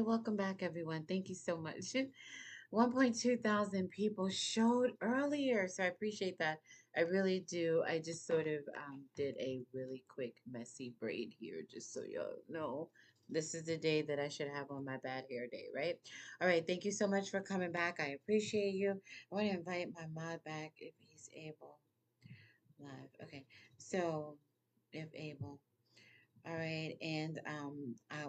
welcome back, everyone. Thank you so much. 1.2 thousand people showed earlier, so I appreciate that. I really do. I just sort of did a really quick, messy braid here, just so y'all know. This is the day that I should have on my bad hair day, right? All right, thank you so much for coming back. I appreciate you. I want to invite my mod back if he's able. Live. Okay, so if able. All right, and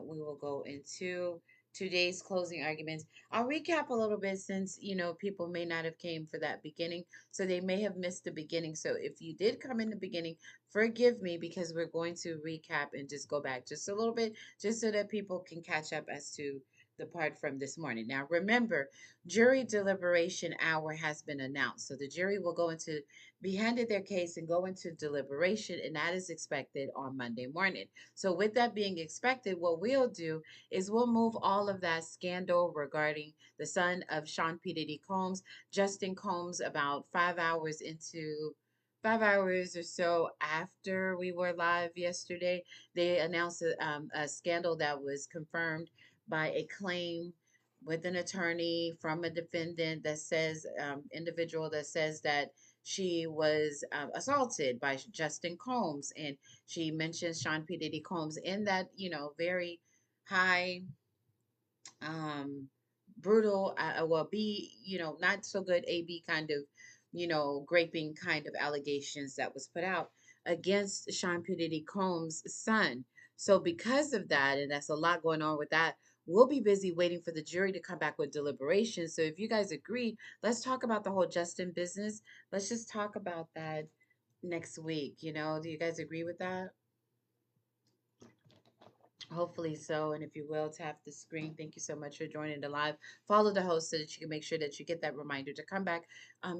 we will go into today's closing arguments. I'll recap a little bit since people may not have came for that beginning, so they may have missed the beginning. So if you did come in the beginning, forgive me because we're going to recap and just go back just a little bit, just so that people can catch up as to the part from this morning. Now, remember, jury deliberation hour has been announced, so the jury will go into be handed their case and go into deliberation, and that is expected on Monday morning. So, with that being expected, what we'll do is we'll move all of that scandal regarding the son of Sean P. Diddy Combs, Justin Combs, about 5 hours into 5 hours or so after we were live yesterday. They announced a scandal that was confirmed by a claim with an attorney from a defendant that says, individual that says that she was assaulted by Justin Combs, and she mentions Sean P. Diddy Combs in that, very high, um, brutal, well, B, not so good AB kind of, graping kind of allegations that was put out against Sean P. Diddy Combs' son. So because of that, and that's a lot going on with that, we'll be busy waiting for the jury to come back with deliberations. So if you guys agree, let's talk about the whole Justin business. Let's just talk about that next week. Do you guys agree with that? Hopefully so. And if you will, tap the screen. Thank you so much for joining the live. Follow the host so that you can make sure that you get that reminder to come back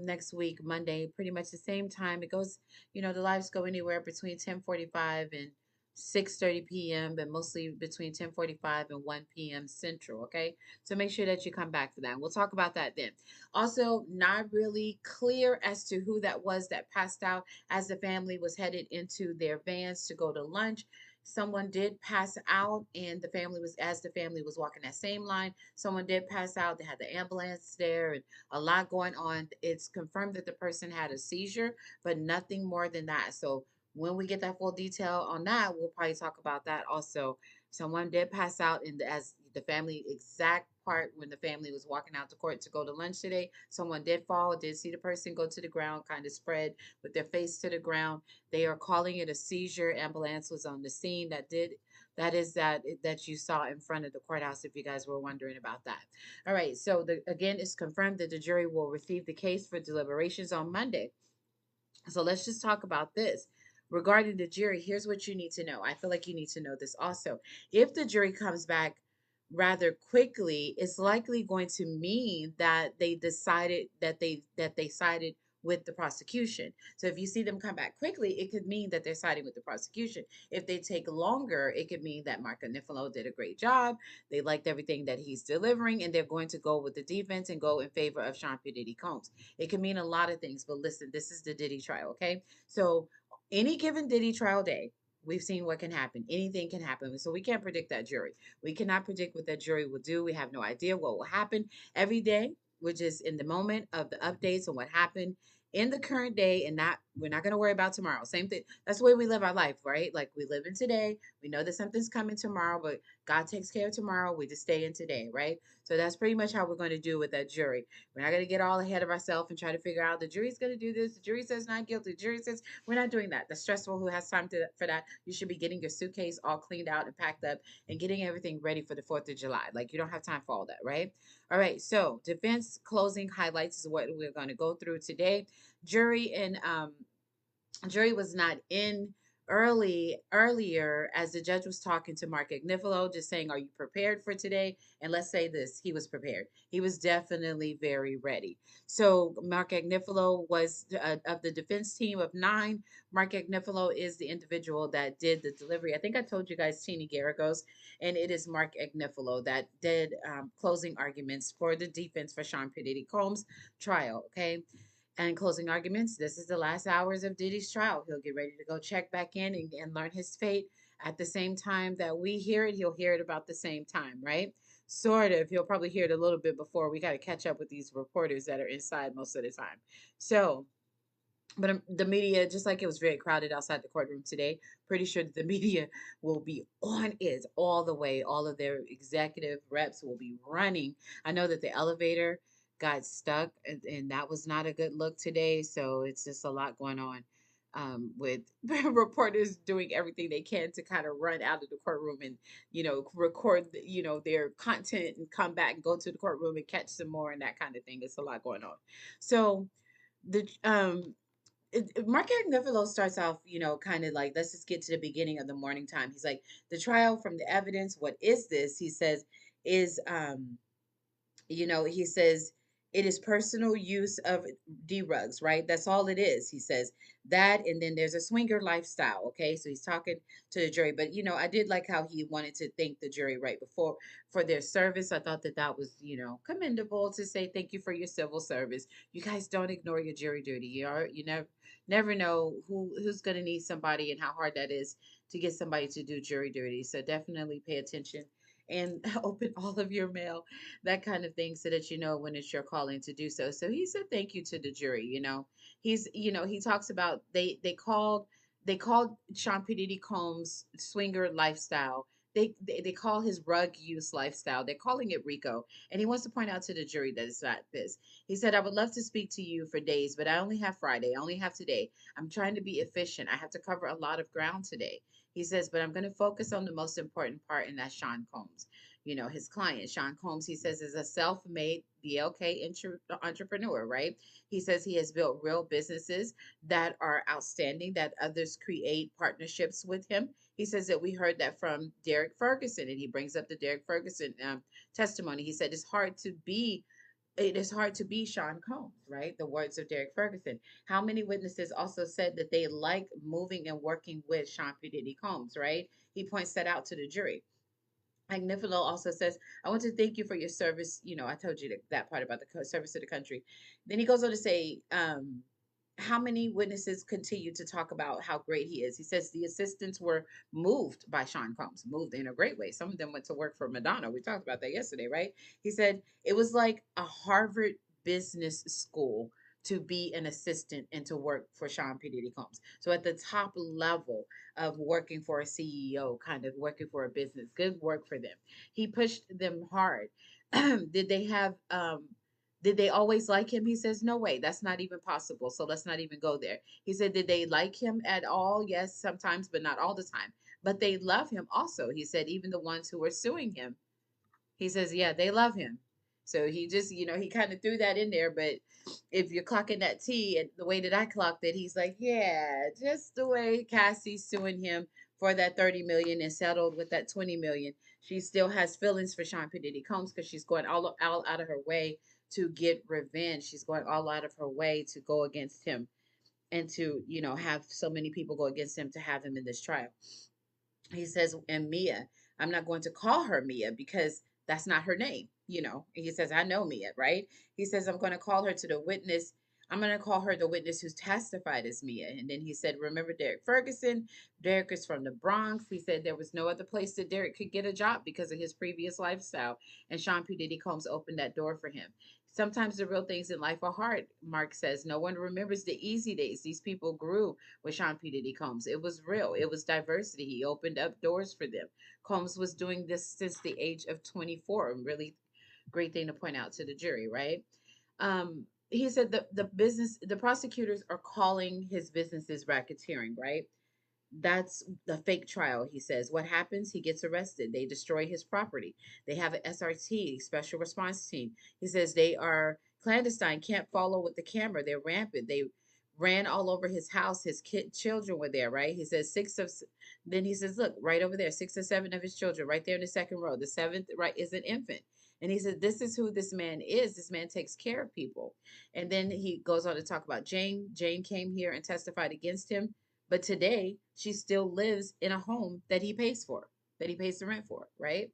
next week, Monday, pretty much the same time. It goes, the lives go anywhere between 10:45 and 6:30 p.m., but mostly between 10:45 and 1 p.m. Central. Okay. So make sure that you come back for that. We'll talk about that then. Also, not really clear as to who that was that passed out as the family was headed into their vans to go to lunch. Someone did pass out, and the family was walking that same line, someone did pass out. They had the ambulance there and a lot going on. It's confirmed that the person had a seizure, but nothing more than that. So when we get that full detail on that, we'll probably talk about that also. Someone did pass out in as the family exact part when the family was walking out to court to go to lunch today. Someone did fall, did see the person go to the ground, kind of spread with their face to the ground. They are calling it a seizure. Ambulance was on the scene. That you saw in front of the courthouse. If you guys were wondering about that. All right. So again, it's confirmed that the jury will receive the case for deliberations on Monday. So let's just talk about this. Regarding the jury, here's what you need to know. I feel like you need to know this also. If the jury comes back rather quickly, it's likely going to mean that they decided that they sided with the prosecution. So if you see them come back quickly, it could mean that they're siding with the prosecution. If they take longer, it could mean that Mark Anifalo did a great job. They liked everything that he's delivering, and they're going to go with the defense and go in favor of Sean P. Diddy Combs. It can mean a lot of things, but listen, this is the Diddy trial, okay? So any given Diddy trial day, we've seen what can happen. Anything can happen. So we can't predict that jury. We cannot predict what that jury will do. We have no idea what will happen every day. We're just in the moment of the updates on what happened in the current day, and not we're not going to worry about tomorrow. Same thing. That's the way we live our life, right? Like we live in today. We know that something's coming tomorrow, but God takes care of tomorrow. We just stay in today, right? So that's pretty much how we're going to do with that jury. We're not going to get all ahead of ourselves and try to figure out the jury's going to do this. The jury says not guilty. The jury says we're not doing that. That's stressful. Who has time for that? You should be getting your suitcase all cleaned out and packed up and getting everything ready for the 4th of July. Like you don't have time for all that, right? All right. So defense closing highlights is what we're going to go through today. Jury was not in earlier as the judge was talking to Mark Agnifilo, just saying, "Are you prepared for today?" And let's say this: he was prepared. He was definitely very ready. So Mark Agnifilo was of the defense team of 9. Mark Agnifilo is the individual that did the delivery. I think I told you guys Teeny Garagos, and it is Mark Agnifilo that did closing arguments for the defense for Sean P. Diddy Combs trial. Okay. And closing arguments, this is the last hours of Diddy's trial. He'll get ready to go check back in and learn his fate at the same time that we hear it. He'll hear it about the same time, right? sort of. He'll probably hear it a little bit before. We got to catch up with these reporters that are inside most of the time. So, but the media, just like it was very crowded outside the courtroom today, pretty sure that the media will be on it all the way. All of their executive reps will be running. I know that the elevator got stuck, and that was not a good look today. So it's just a lot going on, with reporters doing everything they can to kind of run out of the courtroom and, record, their content and come back and go to the courtroom and catch some more and that kind of thing. It's a lot going on. So the Mark Agnifilo starts off, kind of like, let's just get to the beginning of the morning time. He's like, the trial from the evidence. What is this? He says, is he says it is personal use of drugs, right? That's all it is. He says that, and then there's a swinger lifestyle. Okay, so he's talking to the jury, but I did like how he wanted to thank the jury right before for their service. I thought that that was commendable to say thank you for your civil service. You guys don't ignore your jury duty. You never know who's gonna need somebody and how hard that is to get somebody to do jury duty. So definitely pay attention and open all of your mail, that kind of thing, so that you know when it's your calling to do so. So he said thank you to the jury. He talks about they called Sean P. Diddy Combs' swinger lifestyle. They call his rug use lifestyle. They're calling it Rico. And he wants to point out to the jury that it's not this. He said, I would love to speak to you for days, but I only have Friday. I only have today. I'm trying to be efficient. I have to cover a lot of ground today. He says, but I'm going to focus on the most important part, and that's Sean Combs. His client, Sean Combs, he says, is a self made BLK entrepreneur, right? He says he has built real businesses that are outstanding, that others create partnerships with him. He says that we heard that from Derek Ferguson, and he brings up the Derek Ferguson testimony. He said it is hard to be Sean Combs, right? The words of Derek Ferguson. How many witnesses also said that they like moving and working with Sean P. Diddy Combs, right? He points that out to the jury. Agnifilo also says, I want to thank you for your service. I told you that part about the service to the country. Then he goes on to say, how many witnesses continue to talk about how great he is? He says the assistants were moved by Sean Combs, moved in a great way. Some of them went to work for Madonna. We talked about that yesterday, right? He said it was like a Harvard business school to be an assistant and to work for Sean P. Diddy Combs. So at the top level of working for a CEO, kind of working for a business, good work for them. He pushed them hard. Did they have did they always like him? He says, no way, that's not even possible. So let's not even go there. He said, did they like him at all? Yes, sometimes, but not all the time. But they love him also. He said, even the ones who were suing him, he says, yeah, they love him. So he just, he kind of threw that in there. But if you're clocking that T and the way that I clocked it, he's like, yeah, just the way Cassie's suing him for that 30 million and settled with that 20 million. She still has feelings for Sean P. Diddy Combs because she's going all out of her way to get revenge. She's going all out of her way to go against him and to, have so many people go against him to have him in this trial. He says, and Mia, I'm not going to call her Mia because that's not her name. He says, I know Mia, right? He says, I'm going to call her to the witness. I'm going to call her the witness who's testified as Mia. And then he said, remember Derek Ferguson? Derek is from the Bronx. He said there was no other place that Derek could get a job because of his previous lifestyle. And Sean P. Diddy Combs opened that door for him. Sometimes the real things in life are hard, Mark says. No one remembers the easy days. These people grew with Sean P. Diddy Combs. It was real. It was diversity. He opened up doors for them. Combs was doing this since the age of 24. A really great thing to point out to the jury, right? He said the prosecutors are calling his businesses racketeering, right? That's the fake trial, he says. What happens? He gets arrested. They destroy his property. They have an SRT, special response team. He says they are clandestine, can't follow with the camera. They're rampant. They ran all over his house. His children were there, right? He says then he says, look, right over there, 6 or 7 of his children, right there in the second row. The seventh, right, is an infant. And he said, this is who this man is. This man takes care of people. And then he goes on to talk about Jane. Jane came here and testified against him, but today she still lives in a home that he pays for, that he pays the rent for, right?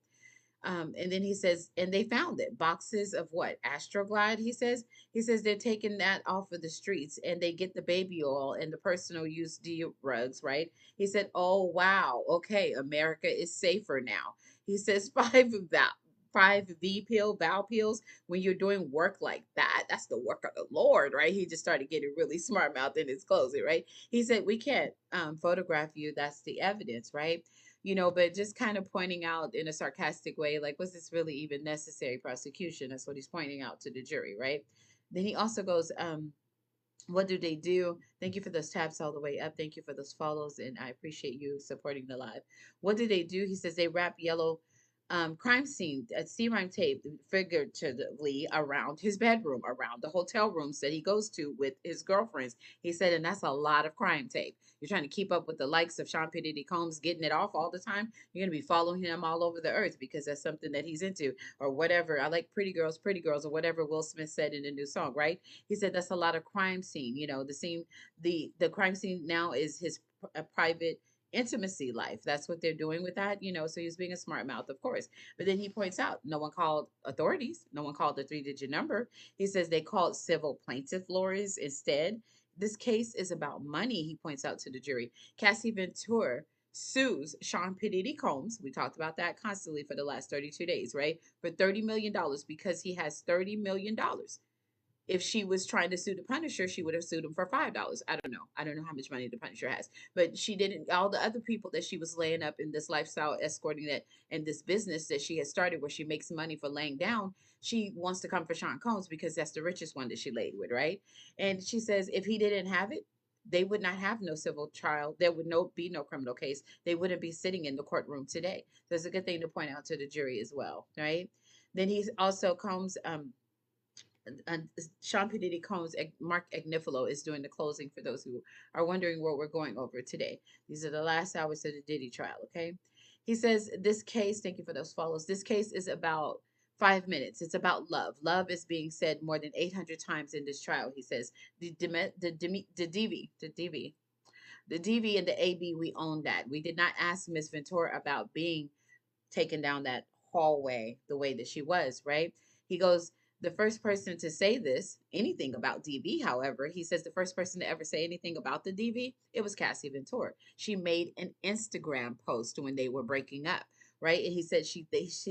And then he says, and they found it. Boxes of what? Astroglide, he says. He says they're taking that off of the streets and they get the baby oil and the personal use drugs, right? He said, oh, wow. Okay, America is safer now. He says five of that. 5V pill, Val pills, when you're doing work like that, that's the work of the Lord, right? He just started getting really smart mouth in his closing, right? He said, we can't photograph you. That's the evidence, right? But just kind of pointing out in a sarcastic way, like, was this really even necessary prosecution? That's what he's pointing out to the jury, right? Then he also goes, what do they do? Thank you for those taps all the way up. Thank you for those follows, and I appreciate you supporting the live. What do they do? He says they wrap yellow crime scene C-rime tape figuratively around his bedroom, around the hotel rooms that he goes to with his girlfriends. He said, and that's a lot of crime tape. You're trying to keep up with the likes of Sean P. Diddy Combs getting it off all the time. You're gonna be following him all over the earth because that's something that he's into, or whatever. I like pretty girls, or whatever Will Smith said in the new song, right? He said that's a lot of crime scene. The scene, the crime scene now is his a private intimacy life. That's what they're doing with that. So he's being a smart mouth, of course. But then he points out no one called authorities, no one called the 3-digit number. He says they called civil plaintiff lawyers instead. This case is about money, he points out to the jury. Cassie Ventura sues Sean Diddy Combs. We talked about that constantly for the last 32 days, right? For $30 million because he has $30 million. If she was trying to sue the Punisher, she would have sued him for $5. I don't know. I don't know how much money the Punisher has, but she didn't. All the other people that she was laying up in this lifestyle escorting that and this business that she has started, where she makes money for laying down, she wants to come for Sean Combs because that's the richest one that she laid with, right? And she says if he didn't have it, they would not have no civil trial. There would be no criminal case. They wouldn't be sitting in the courtroom today. So it's a good thing to point out to the jury as well, right? Then he also comes and Sean P. Diddy Combs, Mark Agnifilo is doing the closing for those who are wondering what we're going over today. These are the last hours of the Diddy trial, okay? He says this case, thank you for those follows. This case is about 5 minutes. It's about love. Love is being said more than 800 times in this trial. He says the DV and the AB, we own that. We did not ask Miss Ventura about being taken down that hallway the way that she was, right? He goes, the first person to say this, anything about DV, however, he says the first person to ever say anything about the DV, it was Cassie Ventura. She made an Instagram post when they were breaking up, right? And he said she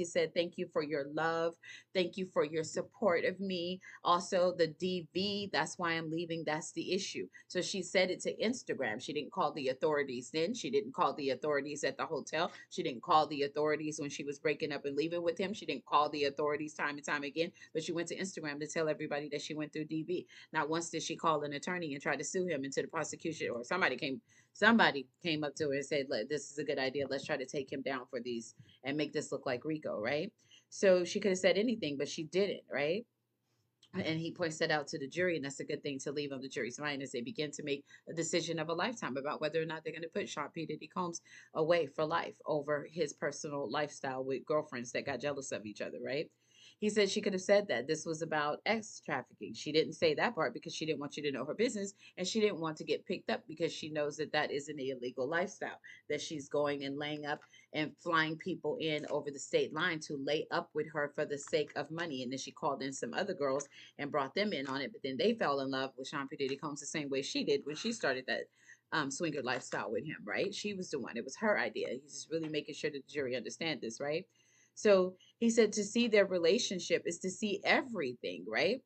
said, thank you for your love. Thank you for your support of me. Also, the DV, that's why I'm leaving. That's the issue. So she said it to Instagram. She didn't call the authorities then. She didn't call the authorities at the hotel. She didn't call the authorities when she was breaking up and leaving with him. She didn't call the authorities time and time again, but she went to Instagram to tell everybody that she went through DV. Not once did she call an attorney and try to sue him into the prosecution, or somebody came up to her and said, this is a good idea. Let's try to take him down for these and make this look like Rico, right? So she could have said anything, but she didn't, right? And he points that out to the jury, and that's a good thing to leave on the jury's mind as they begin to make a decision of a lifetime about whether or not they're going to put Sean P. Diddy Combs away for life over his personal lifestyle with girlfriends that got jealous of each other, right? He said she could have said that this was about ex trafficking. She didn't say that part because she didn't want you to know her business, and she didn't want to get picked up because she knows that that is an illegal lifestyle, that she's going and laying up and flying people in over the state line to lay up with her for the sake of money. And then she called in some other girls and brought them in on it. But then they fell in love with Sean P. Diddy Combs the same way she did when she started that swinger lifestyle with him, right? She was the one. It was her idea. He's just really making sure that the jury understand this, right? So he said to see their relationship is to see everything, right?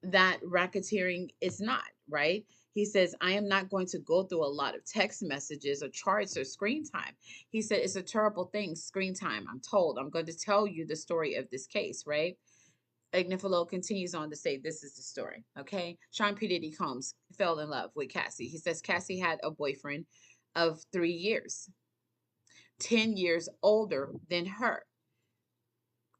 That racketeering is not, right? He says, I am not going to go through a lot of text messages or charts or screen time. He said, it's a terrible thing, screen time. I'm told. I'm going to tell you the story of this case, right? Agnifilo continues on to say, this is the story, okay? Sean P. Diddy Combs fell in love with Cassie. He says Cassie had a boyfriend of 3 years, 10 years older than her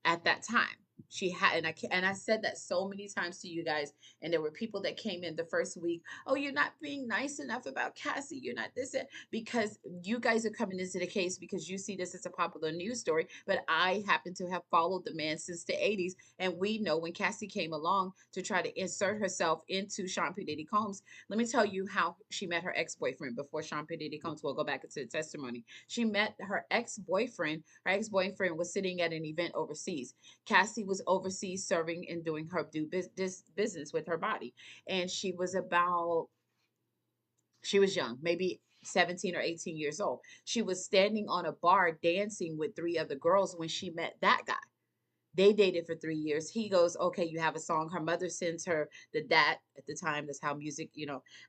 at that time. She had, and I said that so many times to you guys, and there were people that came in the first week. Oh, you're not being nice enough about Cassie. You're not this, because you guys are coming into the case because you see this as a popular news story. But I happen to have followed the man since the '80s, and we know when Cassie came along to try to insert herself into Sean P. Diddy Combs. Let me tell you how she met her ex-boyfriend before Sean P. Diddy Combs. We'll go back into the testimony. She met her ex-boyfriend. Her ex-boyfriend was sitting at an event overseas. Cassie was overseas serving and doing her business with her body. And she was young, maybe 17 or 18 years old. She was standing on a bar dancing with three other girls when she met that guy. They dated for 3 years. He goes, okay, you have a song. Her mother sends her the dat at the time. That's how music,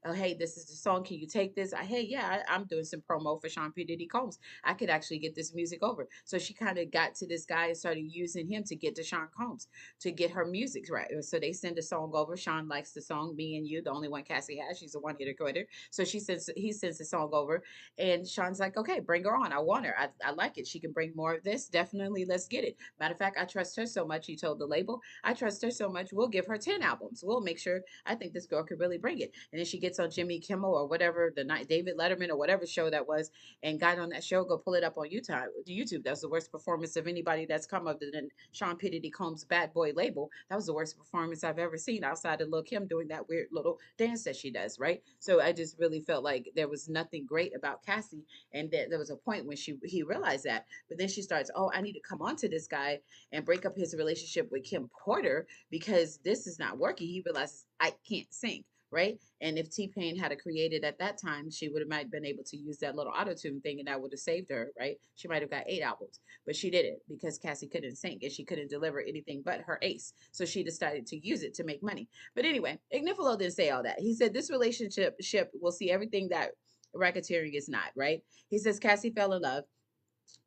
oh, hey, this is the song. Can you take this? Hey, yeah, I'm doing some promo for Sean P. Diddy Combs. I could actually get this music over. So she kind of got to this guy and started using him to get to Sean Combs to get her music right. So they send a song over. Sean likes the song, Me and You, the only one Cassie has. She's a one hitter quitter. So he sends the song over, and Sean's like, okay, bring her on. I want her. I like it. She can bring more of this. Definitely, let's get it. Matter of fact, I trust her so much. He told the label, I trust her so much. We'll give her 10 albums. We'll make sure. I think this girl could really bring it. And then she gets on Jimmy Kimmel or whatever, the night David Letterman or whatever show that was, and got on that show. Go pull it up on YouTube. YouTube. That's the worst performance of anybody that's come up to the Sean P. Diddy Combs Bad Boy label. That was the worst performance I've ever seen outside of Lil Kim doing that weird little dance that she does, right? So I just really felt like there was nothing great about Cassie, and that there was a point when he realized that. But then she starts, oh, I need to come on to this guy and break up his relationship with Kim Porter because this is not working. He realizes I can't sing, right? And if T Pain had created at that time, she would have might been able to use that little auto tune thing, and that would have saved her, right? She might have got 8 albums, but she didn't because Cassie couldn't sing and she couldn't deliver anything but her ace. So she decided to use it to make money. But anyway, Ignifilo didn't say all that. He said this relationship will see everything that racketeering is not, right? He says Cassie fell in love.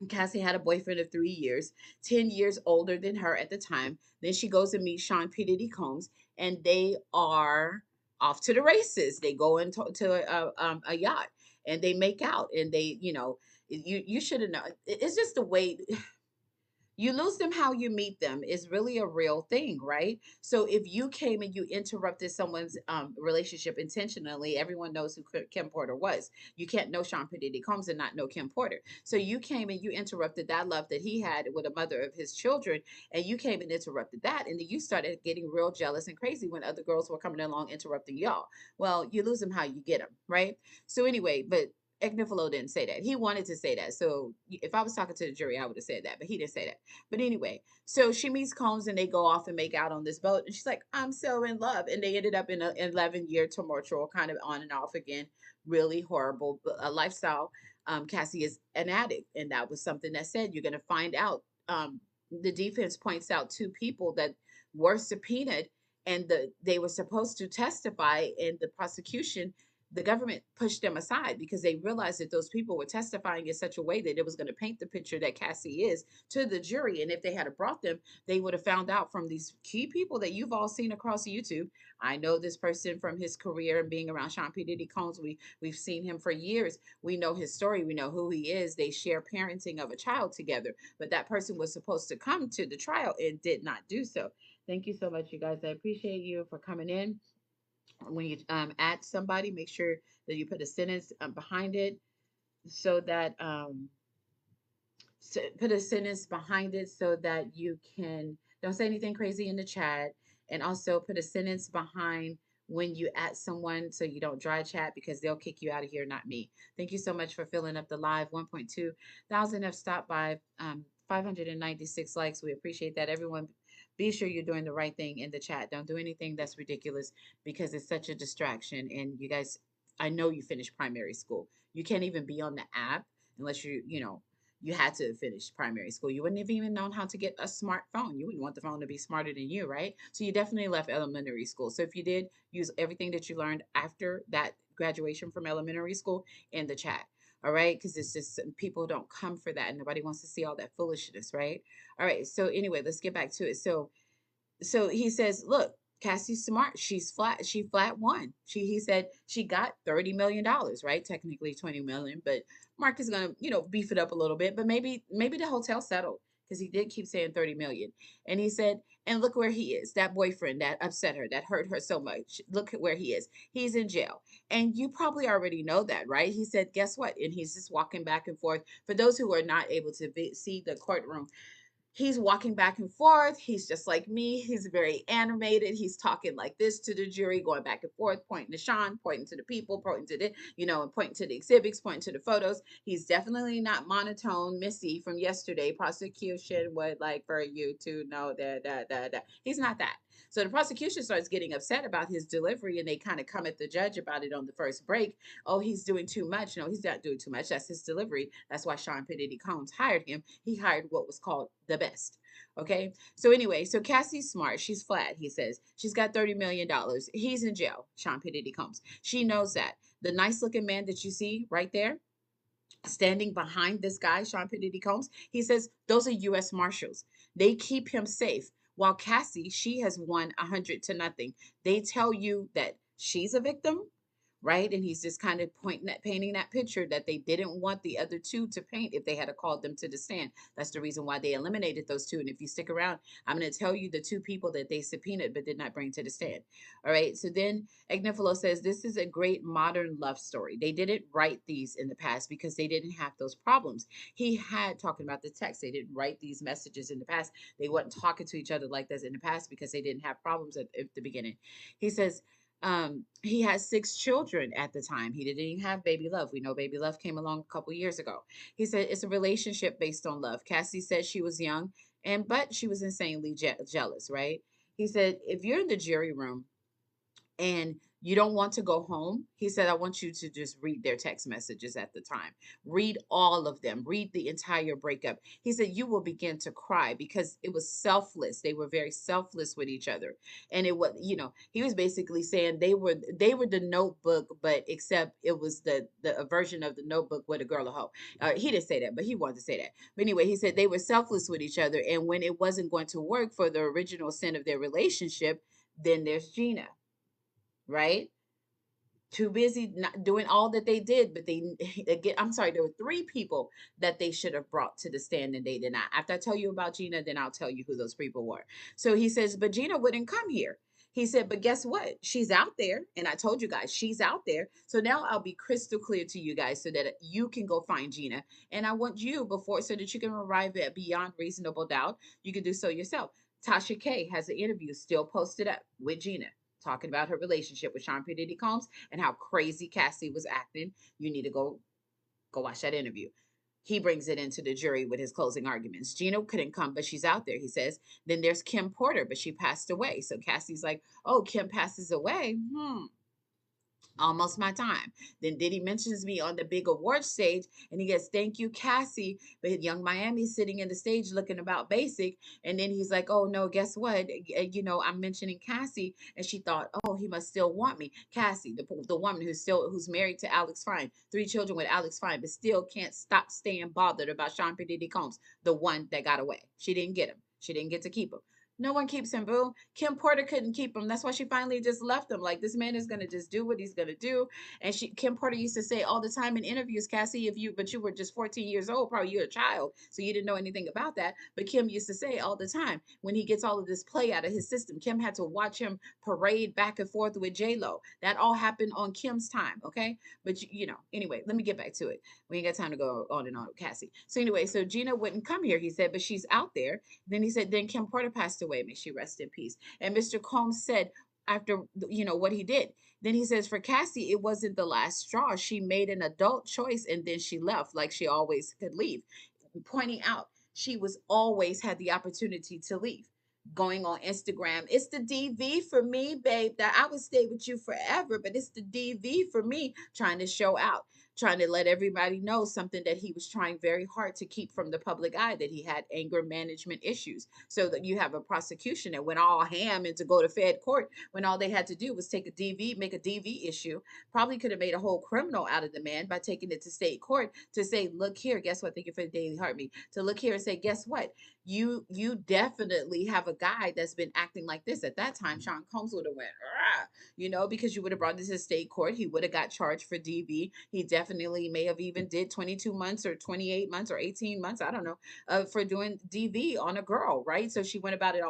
Cassie had a boyfriend of 3 years, 10 years older than her at the time. Then she goes and meets Sean P. Diddy Combs, and they are off to the races. They go into a yacht and they make out, and you should have known. It's just the way you lose them how you meet them is really a real thing, right? So if you came and you interrupted someone's relationship intentionally, everyone knows who Kim Porter was. You can't know Sean P. Diddy Combs and not know Kim Porter. So you came and you interrupted that love that he had with a mother of his children, and you came and interrupted that, and then you started getting real jealous and crazy when other girls were coming along interrupting y'all. Well, you lose them how you get them, right? So anyway, but Agnifilo didn't say that. He wanted to say that. So if I was talking to the jury, I would have said that, but he didn't say that. But anyway, so she meets Combs and they go off and make out on this boat. And she's like, I'm so in love. And they ended up in an 11-year tumultural kind of on and off again, really horrible lifestyle. Cassie is an addict. And that was something that said, you're going to find out. The defense points out two people that were subpoenaed and they were supposed to testify, and the prosecution, the government pushed them aside because they realized that those people were testifying in such a way that it was going to paint the picture that Cassie is to the jury. And if they had brought them, they would have found out from these key people that you've all seen across YouTube. I know this person from his career and being around Sean P. Diddy Combs. We've seen him for years. We know his story. We know who he is. They share parenting of a child together. But that person was supposed to come to the trial and did not do so. Thank you so much, you guys. I appreciate you for coming in. When you add somebody, make sure that you put a sentence behind it so that put a sentence behind it so that you can don't say anything crazy in the chat, and also put a sentence behind when you add someone so you don't dry chat because they'll kick you out of here, not me. Thank you so much for filling up the live. 1.2 thousand have stopped by, 596 likes. We appreciate that. Everyone, be sure you're doing the right thing in the chat. Don't do anything that's ridiculous because it's such a distraction. And you guys, I know you finished primary school. You can't even be on the app unless you had to finish primary school. You wouldn't have even known how to get a smartphone. You wouldn't want the phone to be smarter than you, right? So you definitely left elementary school. So if you did, use everything that you learned after that graduation from elementary school in the chat. All right, because it's just people don't come for that, and nobody wants to see all that foolishness, right? All right, so anyway, let's get back to it. So he says, look, Cassie's smart. She's flat. She flat won. He said she got $30 million, right? Technically 20 million, but Mark is gonna, beef it up a little bit. But maybe the hotel settled because he did keep saying 30 million. And he said, and look where he is. That boyfriend that upset her, that hurt her so much. Look at where he is. He's in jail. And you probably already know that, right? He said, guess what? And he's just walking back and forth. For those who are not able to see the courtroom, He's walking back and forth. He's just like me. He's very animated. He's talking like this to the jury, going back and forth, pointing to Sean, pointing to the people, pointing to the, and pointing to the exhibits, pointing to the photos. He's definitely not monotone Missy from yesterday. Prosecution would like for you to know that. He's not that. So the prosecution starts getting upset about his delivery, and they kind of come at the judge about it on the first break. Oh, he's doing too much. No, he's not doing too much. That's his delivery. That's why Sean Diddy Combs hired him. He hired what was called the best. Okay. So anyway, so Cassie's smart. She's flat, he says. She's got $30 million. He's in jail. Sean Diddy Combs. She knows that. The nice looking man that you see right there, standing behind this guy, Sean Diddy Combs, he says those are U.S. Marshals. They keep him safe. While Cassie, she has won 100-0. They tell you that she's a victim, right? And he's just kind of painting that picture that they didn't want the other two to paint if they had called them to the stand. That's the reason why they eliminated those two. And if you stick around, I'm going to tell you the two people that they subpoenaed but did not bring to the stand. All right. So then Agnifilo says this is a great modern love story. They didn't write these in the past because they didn't have those problems. He had talking about the text. They didn't write these messages in the past. They weren't talking to each other like this in the past because they didn't have problems at the beginning. He says he had 6 children at the time. He didn't even have baby love. We know baby love came along a couple years ago. He said it's a relationship based on love. Cassie said she was young, but she was insanely jealous, right? He said if you're in the jury room and you don't want to go home, he said, I want you to just read their text messages at the time. Read all of them. Read the entire breakup. He said, you will begin to cry because it was selfless. They were very selfless with each other. And it was, he was basically saying they were the Notebook, but except it was the version of the Notebook with a girl a hoe. He didn't say that, but he wanted to say that. But anyway, he said they were selfless with each other. And when it wasn't going to work for the original sin of their relationship, then there's Gina, right? Too busy not doing all that they did, but they again, I'm sorry, there were 3 people that they should have brought to the stand and they did not. After I tell you about Gina, then I'll tell you who those people were. So he says, but Gina wouldn't come here. He said, but guess what? She's out there. And I told you guys, she's out there. So now I'll be crystal clear to you guys so that you can go find Gina. And I want you before, so that you can arrive at beyond reasonable doubt, you can do so yourself. Tasha K has an interview still posted up with Gina, talking about her relationship with Sean P. Diddy Combs and how crazy Cassie was acting. You need to go watch that interview. He brings it into the jury with his closing arguments. Gina couldn't come, but she's out there, he says. Then there's Kim Porter, but she passed away. So Cassie's like, oh, Kim passes away. Almost my time. Then Diddy mentions me on the big award stage and he gets, thank you, Cassie. But Young Miami's sitting in the stage looking about basic. And then he's like, oh no, guess what? I'm mentioning Cassie. And she thought, oh, he must still want me. Cassie, the woman who's married to Alex Fine, 3 children with Alex Fine, but still can't stop staying bothered about Sean P. Diddy Combs, the one that got away. She didn't get him. She didn't get to keep him. No one keeps him, boo. Kim Porter couldn't keep him. That's why she finally just left him. Like, this man is gonna just do what he's gonna do. And Kim Porter used to say all the time in interviews, Cassie, but you were just 14 years old, probably you're a child, so you didn't know anything about that. But Kim used to say all the time, when he gets all of this play out of his system, Kim had to watch him parade back and forth with J Lo. That all happened on Kim's time, okay? But anyway, let me get back to it. We ain't got time to go on and on with Cassie. So anyway, so Gina wouldn't come here, he said, but she's out there. Then he said, then Kim Porter passed away. May she rest in peace. And Mr. Combs said, after what he did, then he says, for Cassie, it wasn't the last straw. She made an adult choice and then she left, like she always could leave. Pointing out she was always had the opportunity to leave. Going on Instagram, it's the DV for me, babe, that I would stay with you forever, but it's the DV for me, trying to show out, trying to let everybody know something that he was trying very hard to keep from the public eye, that he had anger management issues. So that you have a prosecution that went all ham and to go to Fed court when all they had to do was take a DV, make a DV issue. Probably could have made a whole criminal out of the man by taking it to state court to say, look here, guess what? Thank you for the daily heartbeat. To look here and say, guess what? You definitely have a guy that's been acting like this. At that time, Sean Combs would have went, because you would have brought this to state court. He would have got charged for DV. He definitely may have even did 22 months or 28 months or 18 months, I don't know, for doing DV on a girl, right? So she went about it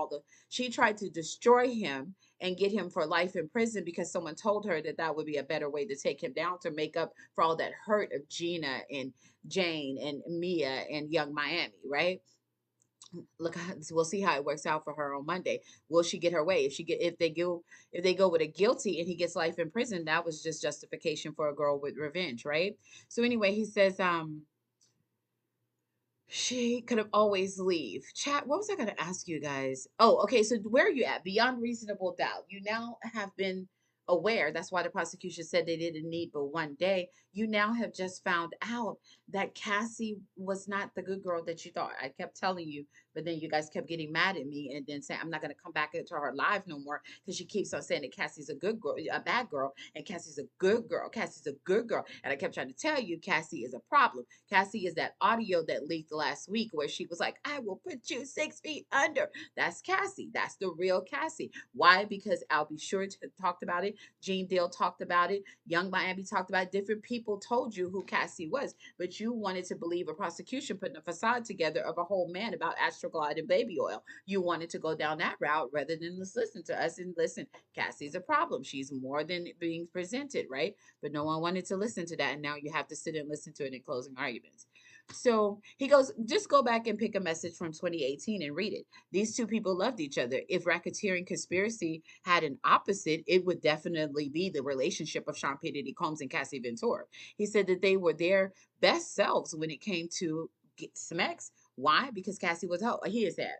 she tried to destroy him and get him for life in prison because someone told her that would be a better way to take him down, to make up for all that hurt of Gina and Jane and Mia and Young Miami, right? Look, we'll see how it works out for her on Monday. Will she get her way? If they go with a guilty and he gets life in prison, that was just justification for a girl with revenge, right? So anyway, he says, she could have always leave. Chat, what was I going to ask you guys? Oh, okay. So where are you at? Beyond reasonable doubt. You now have been aware. That's why the prosecution said they didn't need but one day. You now have just found out that Cassie was not the good girl that you thought. I kept telling you, but then you guys kept getting mad at me and then saying I'm not going to come back into her live no more because she keeps on saying that Cassie's a good girl, a bad girl, and Cassie's a good girl. Cassie's a good girl. And I kept trying to tell you Cassie is a problem. Cassie is that audio that leaked last week where she was like, I will put you 6 feet under. That's Cassie. That's the real Cassie. Why? Because I'll be sure to talked about it. Gene Deal talked about it. Young Miami talked about it. Different people told you who Cassie was, but you wanted to believe a prosecution putting a facade together of a whole man about Astroglide and baby oil. You wanted to go down that route rather than just listen to us and listen. Cassie's a problem. She's more than being presented, right? But no one wanted to listen to that. And now you have to sit and listen to it in closing arguments. So he goes, just go back and pick a message from 2018 and read it. These two people loved each other. If racketeering conspiracy had an opposite, it would definitely be the relationship of Sean P. Diddy Combs and Cassie Ventura. He said that they were their best selves when it came to Smex. Why? Because Cassie was, oh, he is that.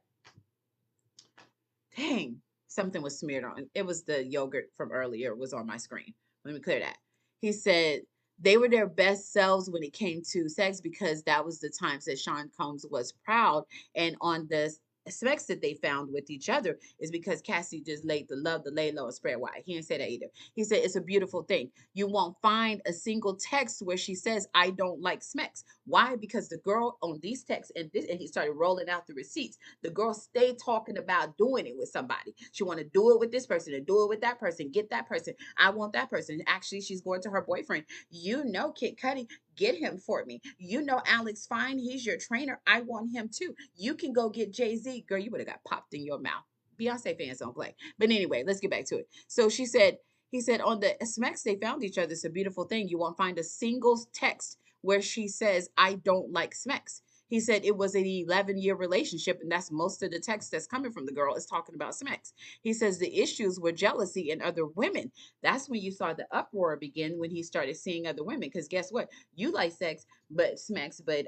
Dang, something was smeared on. It was the yogurt from earlier was on my screen. Let me clear that. He said they were their best selves when it came to sex because that was the times that Sean Combs was proud. And on the specs that they found with each other is because Cassie just laid the love, the lay low, and spread wide. He didn't say that either. He said it's a beautiful thing. You won't find a single text where she says, I don't like Smex. Why? Because the girl on these texts and this, and he started rolling out the receipts. The girl stayed talking about doing it with somebody. She want to do it with this person and do it with that person. Get that person. I want that person. Actually, she's going to her boyfriend. You know, Kid Cudi, get him for me. You know, Alex Fine, he's your trainer. I want him too. You can go get Jay-Z. Girl, you would have got popped in your mouth. Beyonce fans don't play. But anyway, let's get back to it. So she said, he said on the Smex they found each other. It's a beautiful thing. You won't find a single text where she says, I don't like Smex. He said it was an 11-year relationship, and that's most of the text that's coming from the girl is talking about Smex. He says the issues were jealousy and other women. That's when you saw the uproar begin when he started seeing other women. Because guess what? You like sex, but Smex, but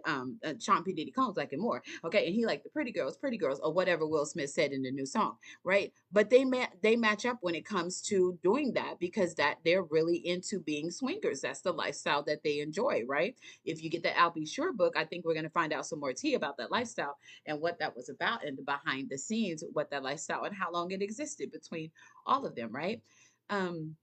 Sean P. Diddy Combs like it more. Okay, and he liked the pretty girls, or whatever Will Smith said in the new song, right? But they match up when it comes to doing that because that they're really into being swingers. That's the lifestyle that they enjoy, right? If you get the Al B. Sure book, I think we're going to find out some more tea about that lifestyle and what that was about and the behind the scenes, what that lifestyle and how long it existed between all of them, right? Um,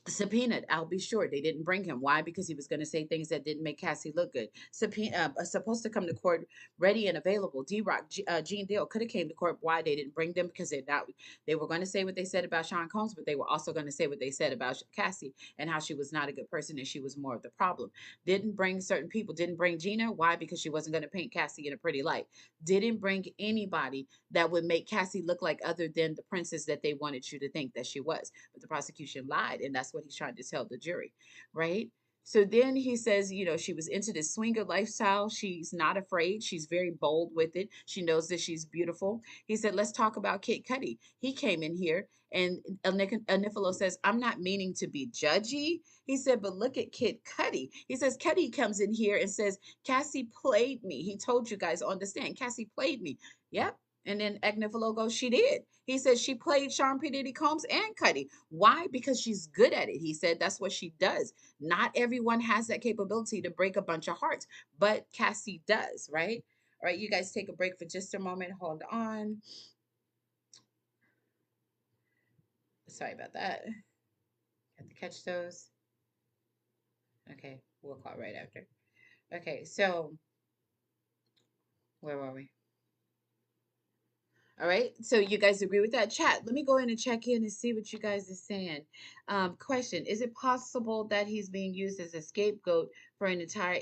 Subpoenaed. I'll be sure they didn't bring him. Why? Because he was going to say things that didn't make Cassie look good. Supposed to come to court ready and available. D-Rock, Gene Deal could have came to court. Why they didn't bring them? Because they're not. They were going to say what they said about Sean Combs, but they were also going to say what they said about Cassie and how she was not a good person and she was more of the problem. Didn't bring certain people. Didn't bring Gina. Why? Because she wasn't going to paint Cassie in a pretty light. Didn't bring anybody that would make Cassie look like other than the princess that they wanted you to think that she was. But the prosecution lied, and that's what he's trying to tell the jury, right? So then he says, you know, she was into this swinger lifestyle. She's not afraid. She's very bold with it. She knows that she's beautiful. He said, let's talk about Kid Cudi. He came in here and Anifalo says, I'm not meaning to be judgy. He said, but look at Kid Cudi. He says, Cudi comes in here and says, Cassie played me. He told you guys on the stand, Cassie played me. Yep. And then Agnifilo goes, she did. He said she played Sean P. Diddy Combs and Cudi. Why? Because she's good at it. He said that's what she does. Not everyone has that capability to break a bunch of hearts, but Cassie does, right? All right, you guys take a break for just a moment. Hold on. Sorry about that. Have to catch those. Okay, we'll call right after. Okay, so where were we? All right. So you guys agree with that chat? Let me go in and check in and see what you guys are saying. Question: is it possible that he's being used as a scapegoat for an entire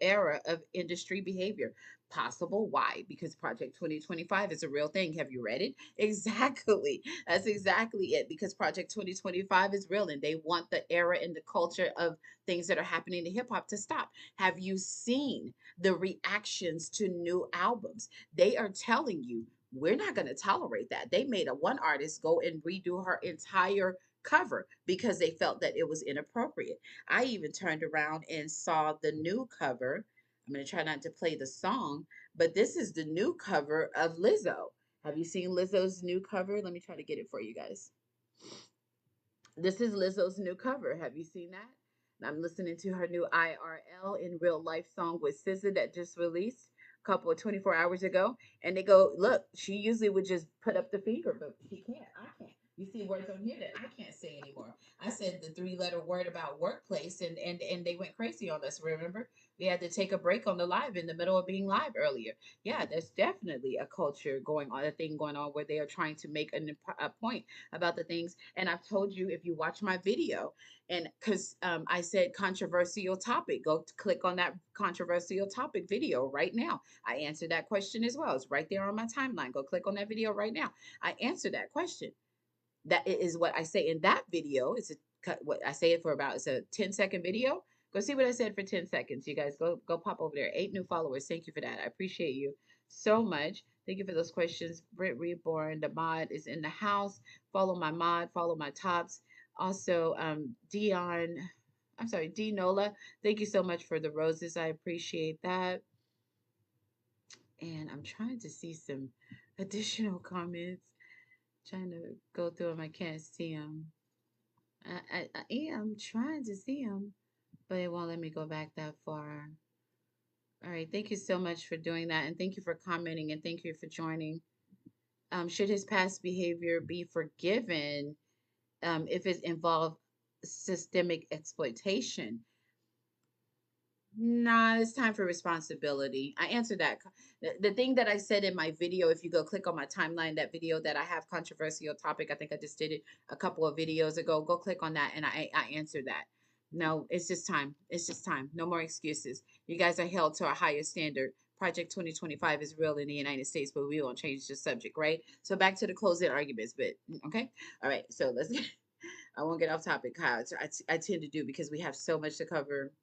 era of industry behavior? Possible. Why? Because Project 2025 is a real thing. Have you read it? Exactly. That's exactly it. Because Project 2025 is real and they want the era and the culture of things that are happening to hip hop to stop. Have you seen the reactions to new albums? They are telling you, we're not going to tolerate that. They made a one artist go and redo her entire cover because they felt that it was inappropriate. I even turned around and saw the new cover. I'm going to try not to play the song, but this is the new cover of Lizzo. Have you seen Lizzo's new cover? Let me try to get it for you guys. This is Lizzo's new cover. Have you seen that? And I'm listening to her new IRL in real life song with SZA that just released a couple of 24 hours ago. And they go, look, she usually would just put up the finger, but she can't. I can't. You see words on here that I can't say anymore. I said the three-letter word about workplace, and they went crazy on us. Remember, we had to take a break on the live in the middle of being live earlier. Yeah, there's definitely a culture going on, a thing going on where they are trying to make a point about the things. And I've told you, if you watch my video, and because I said controversial topic, go click on that controversial topic video right now. I answered that question as well. It's right there on my timeline. Go click on that video right now. I answered that question. That is what I say in that video. It's a cut. What I say it for about, it's a 10-second video. Go see what I said for 10 seconds. You guys go pop over there. 8 new followers. Thank you for that. I appreciate you so much. Thank you for those questions. Britt Reborn, the mod is in the house. Follow my mod, follow my tops. Also, Dion, I'm sorry, D Nola. Thank you so much for the roses. I appreciate that. And I'm trying to see some additional comments. Trying to go through them. I can't see them. I am trying to see them, but it won't let me go back that far. All right. Thank you so much for doing that. And thank you for commenting and thank you for joining. Should his past behavior be forgiven if it involved systemic exploitation? Nah, it's time for responsibility. I answered that. The thing that I said in my video, if you go click on my timeline, that video that I have controversial topic, I think I just did it a couple of videos ago. Go click on that and I answered that. No, it's just time. It's just time. No more excuses. You guys are held to a higher standard. Project 2025 is real in the United States, but we won't change the subject, right? So back to the closing arguments, but okay. All right. So let's I won't get off topic, Kyle. I tend to do because we have so much to cover.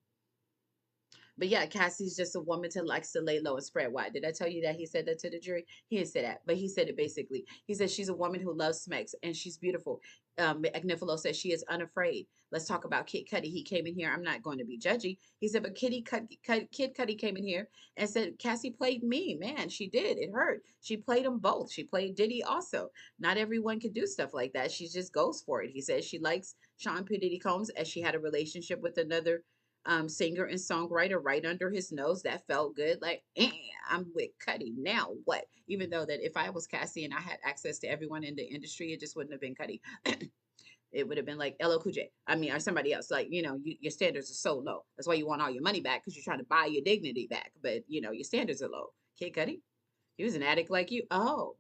But yeah, Cassie's just a woman that likes to lay low and spread wide. Did I tell you that he said that to the jury? He didn't say that, but he said it basically. He said she's a woman who loves smacks and she's beautiful. Agnifilo says she is unafraid. Let's talk about Kid Cudi. He came in here. I'm not going to be judgy. He said, but Kid Cudi came in here and said, Cassie played me. Man, she did. It hurt. She played them both. She played Diddy also. Not everyone can do stuff like that. She just goes for it. He says she likes Sean P. Diddy Combs as she had a relationship with another singer and songwriter right under his nose. That felt good. Like, I'm with Cudi. Now what? Even though that if I was Cassie and I had access to everyone in the industry, it just wouldn't have been Cudi. It would have been like LL Cool J. I mean, or somebody else. Like, your standards are so low. That's why you want all your money back because you're trying to buy your dignity back. But, your standards are low. Kid Cudi, he was an addict like you. Oh,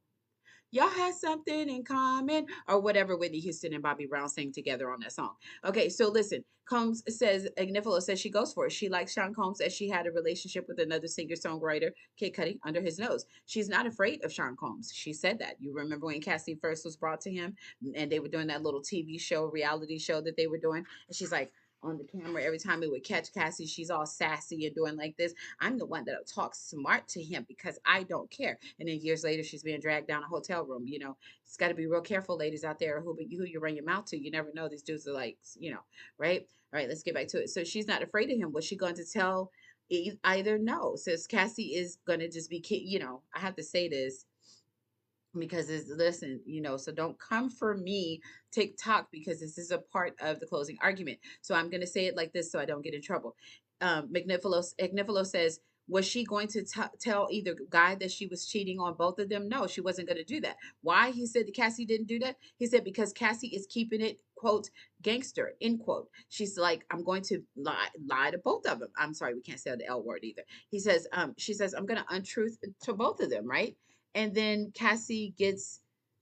y'all had something in common or whatever Whitney Houston and Bobby Brown sang together on that song. Okay, so listen, Combs says, Agnifilo says she goes for it. She likes Sean Combs as she had a relationship with another singer-songwriter, Kid Cudi, under his nose. She's not afraid of Sean Combs. She said that. You remember when Cassie first was brought to him and they were doing that little TV show, reality show that they were doing? And she's like, on the camera, every time it would catch Cassie, she's all sassy and doing like this. I'm the one that'll talk smart to him because I don't care. And then years later, she's being dragged down a hotel room. It's got to be real careful, ladies out there, who you run your mouth to. You never know. These dudes are like, right? All right, let's get back to it. So she's not afraid of him. Was she going to tell either? No. Says Cassie is going to just be, I have to say this because it's, listen, so don't come for me, TikTok, because this is a part of the closing argument. So I'm going to say it like this so I don't get in trouble. Agnifilo says, was she going to tell either guy that she was cheating on both of them? No, she wasn't going to do that. Why? He said that Cassie didn't do that. He said because Cassie is keeping it, quote, gangster, end quote. She's like, I'm going to lie to both of them. I'm sorry, we can't say the L word either. She says, I'm going to untruth to both of them, right? And then Cassie gets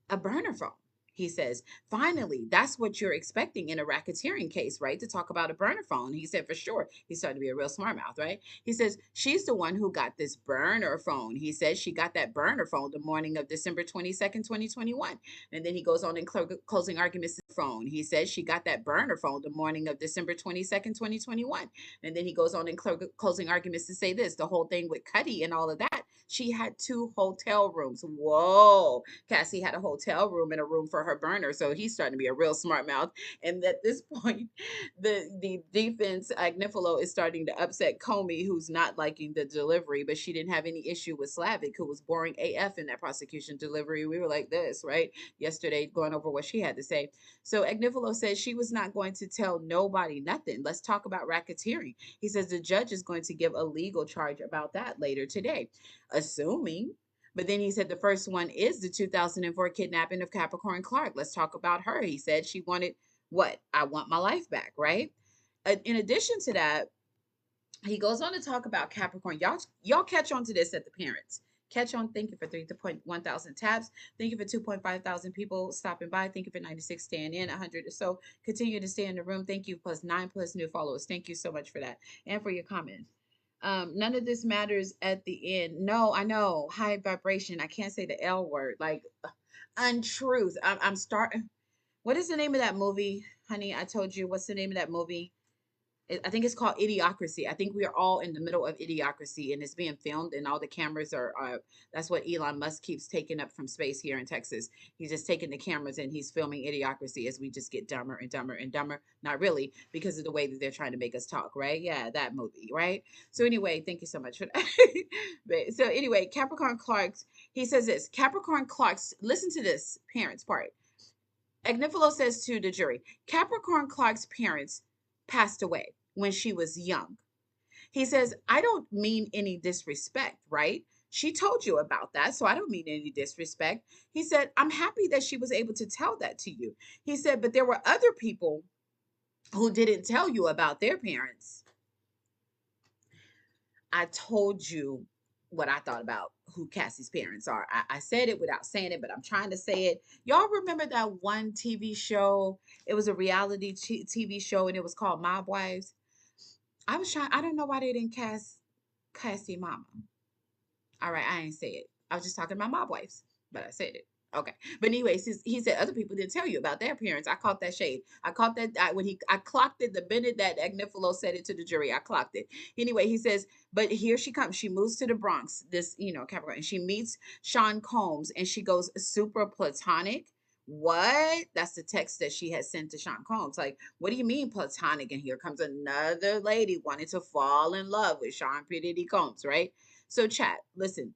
a burner phone. He says, finally, that's what you're expecting in a racketeering case, right? To talk about a burner phone. He said, for sure. He's starting to be a real smart mouth, right? He says, she's the one who got this burner phone. He says she got that burner phone the morning of December 22nd, 2021. And then he goes on in closing arguments phone. He says she got that burner phone the morning of December 22nd, 2021. And then he goes on in closing arguments to say this, the whole thing with Cuddy and all of that. She had 2 hotel rooms. Whoa. Cassie had a hotel room and a room for her burner. So he's starting to be a real smart mouth. And at this point, the defense, Agnifilo, is starting to upset Comey, who's not liking the delivery, but she didn't have any issue with Slavic, who was boring AF in that prosecution delivery. We were like this, right? Yesterday, going over what she had to say. So Agnifilo says she was not going to tell nobody nothing. Let's talk about racketeering. He says the judge is going to give a legal charge about that later today, assuming. But then he said the first one is the 2004 kidnapping of Capricorn Clark. Let's talk about her. He said she wanted what? I want my life back, right? In addition to that, he goes on to talk about Capricorn. Y'all catch on to this at the parents. Catch on. Thank you for 3.1 thousand tabs. Thank you for 2.5 thousand people stopping by. Thank you for 96 staying in, 100 or so. Continue to stay in the room. Thank you. Plus 9 plus new followers. Thank you so much for that and for your comments. None of this matters at the end. No, I know. High vibration. I can't say the L word. Like untruth. I'm starting. What is the name of that movie, honey? I told you. What's the name of that movie? I think it's called Idiocracy. I think we are all in the middle of Idiocracy, and it's being filmed, and all the cameras are. That's what Elon Musk keeps taking up from space here in Texas. He's just taking the cameras and he's filming Idiocracy as we just get dumber and dumber and dumber. Not really, because of the way that they're trying to make us talk, right? Yeah, that movie, right? So anyway, thank you so much for that. So anyway, Capricorn Clark's. He says this. Capricorn Clark's. Listen to this, parents part. Agnifilo says to the jury, Capricorn Clark's parents passed away when she was young. He says, I don't mean any disrespect, right? She told you about that, so I don't mean any disrespect. He said, I'm happy that she was able to tell that to you. He said, but there were other people who didn't tell you about their parents. I told you what I thought about who Cassie's parents are. I said it without saying it, but I'm trying to say it. Y'all remember that one TV show? It was a reality TV show, and it was called Mob Wives. I was trying. I don't know why they didn't cast Cassie Mama. All right, I ain't say it. I was just talking about Mob Wives, but I said it. Okay, but anyways, he said other people didn't tell you about their parents. I caught that shade. I caught that when I clocked it the minute that Agnifilo said it to the jury. I clocked it. Anyway, he says, but here she comes. She moves to the Bronx. This, Capricorn, and she meets Sean Combs, and she goes super platonic. What? That's the text that she had sent to Sean Combs. Like, what do you mean platonic? And here comes another lady wanting to fall in love with Sean P. Diddy Combs, right? So, chat, listen,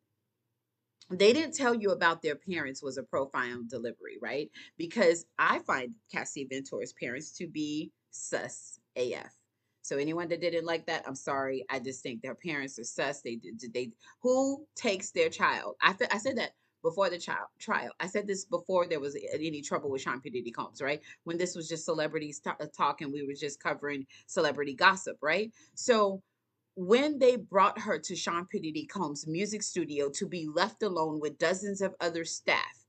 they didn't tell you about their parents was a profound delivery, right? Because I find Cassie Ventore's parents to be sus AF. So anyone that didn't like that, I'm sorry. I just think their parents are sus. They who takes their child? I said that before the trial. I said this before there was any trouble with Sean P. Diddy Combs, right? When this was just celebrities talking, we were just covering celebrity gossip, right? So when they brought her to Sean P. Diddy Combs' music studio to be left alone with dozens of other staff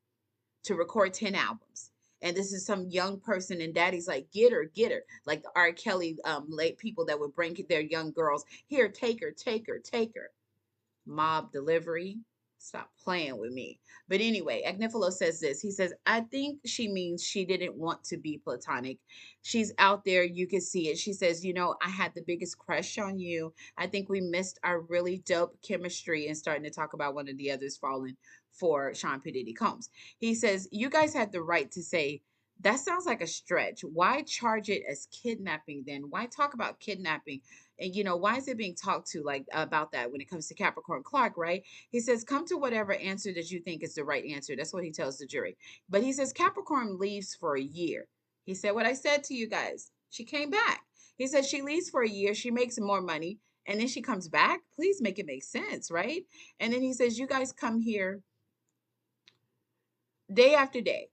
to record 10 albums. And this is some young person, and daddy's like, get her, get her. Like the R. Kelly late people that would bring their young girls, here, take her, take her, take her. Mob delivery. Stop playing with me. But anyway, Agnifilo says this. He says, I think she means she didn't want to be platonic. She's out there. You can see it. She says, I had the biggest crush on you. I think we missed our really dope chemistry, and starting to talk about one of the others falling for Sean P. Diddy Combs. He says, you guys had the right to say, that sounds like a stretch. Why charge it as kidnapping then? Why talk about kidnapping? And why is it being talked to like about that when it comes to Capricorn Clark, right? He says, come to whatever answer that you think is the right answer. That's what he tells the jury. But he says Capricorn leaves for a year. He said what I said to you guys. She came back. He said she leaves for a year. She makes more money. And then she comes back. Please make it make sense, right? And then he says, you guys come here day after day.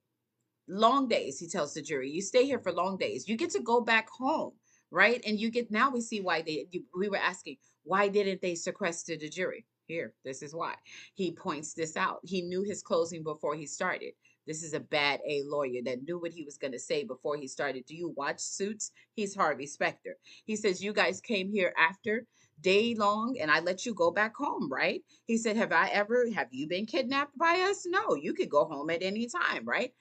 Long days, he tells the jury. You stay here for long days. You get to go back home, right? And now we see why we were asking, why didn't they sequester the jury? Here, this is why. He points this out. He knew his closing before he started. This is a bad A lawyer that knew what he was going to say before he started. Do you watch Suits? He's Harvey Specter. He says, you guys came here after day long and I let you go back home, right? He said, have you been kidnapped by us? No, you could go home at any time, right?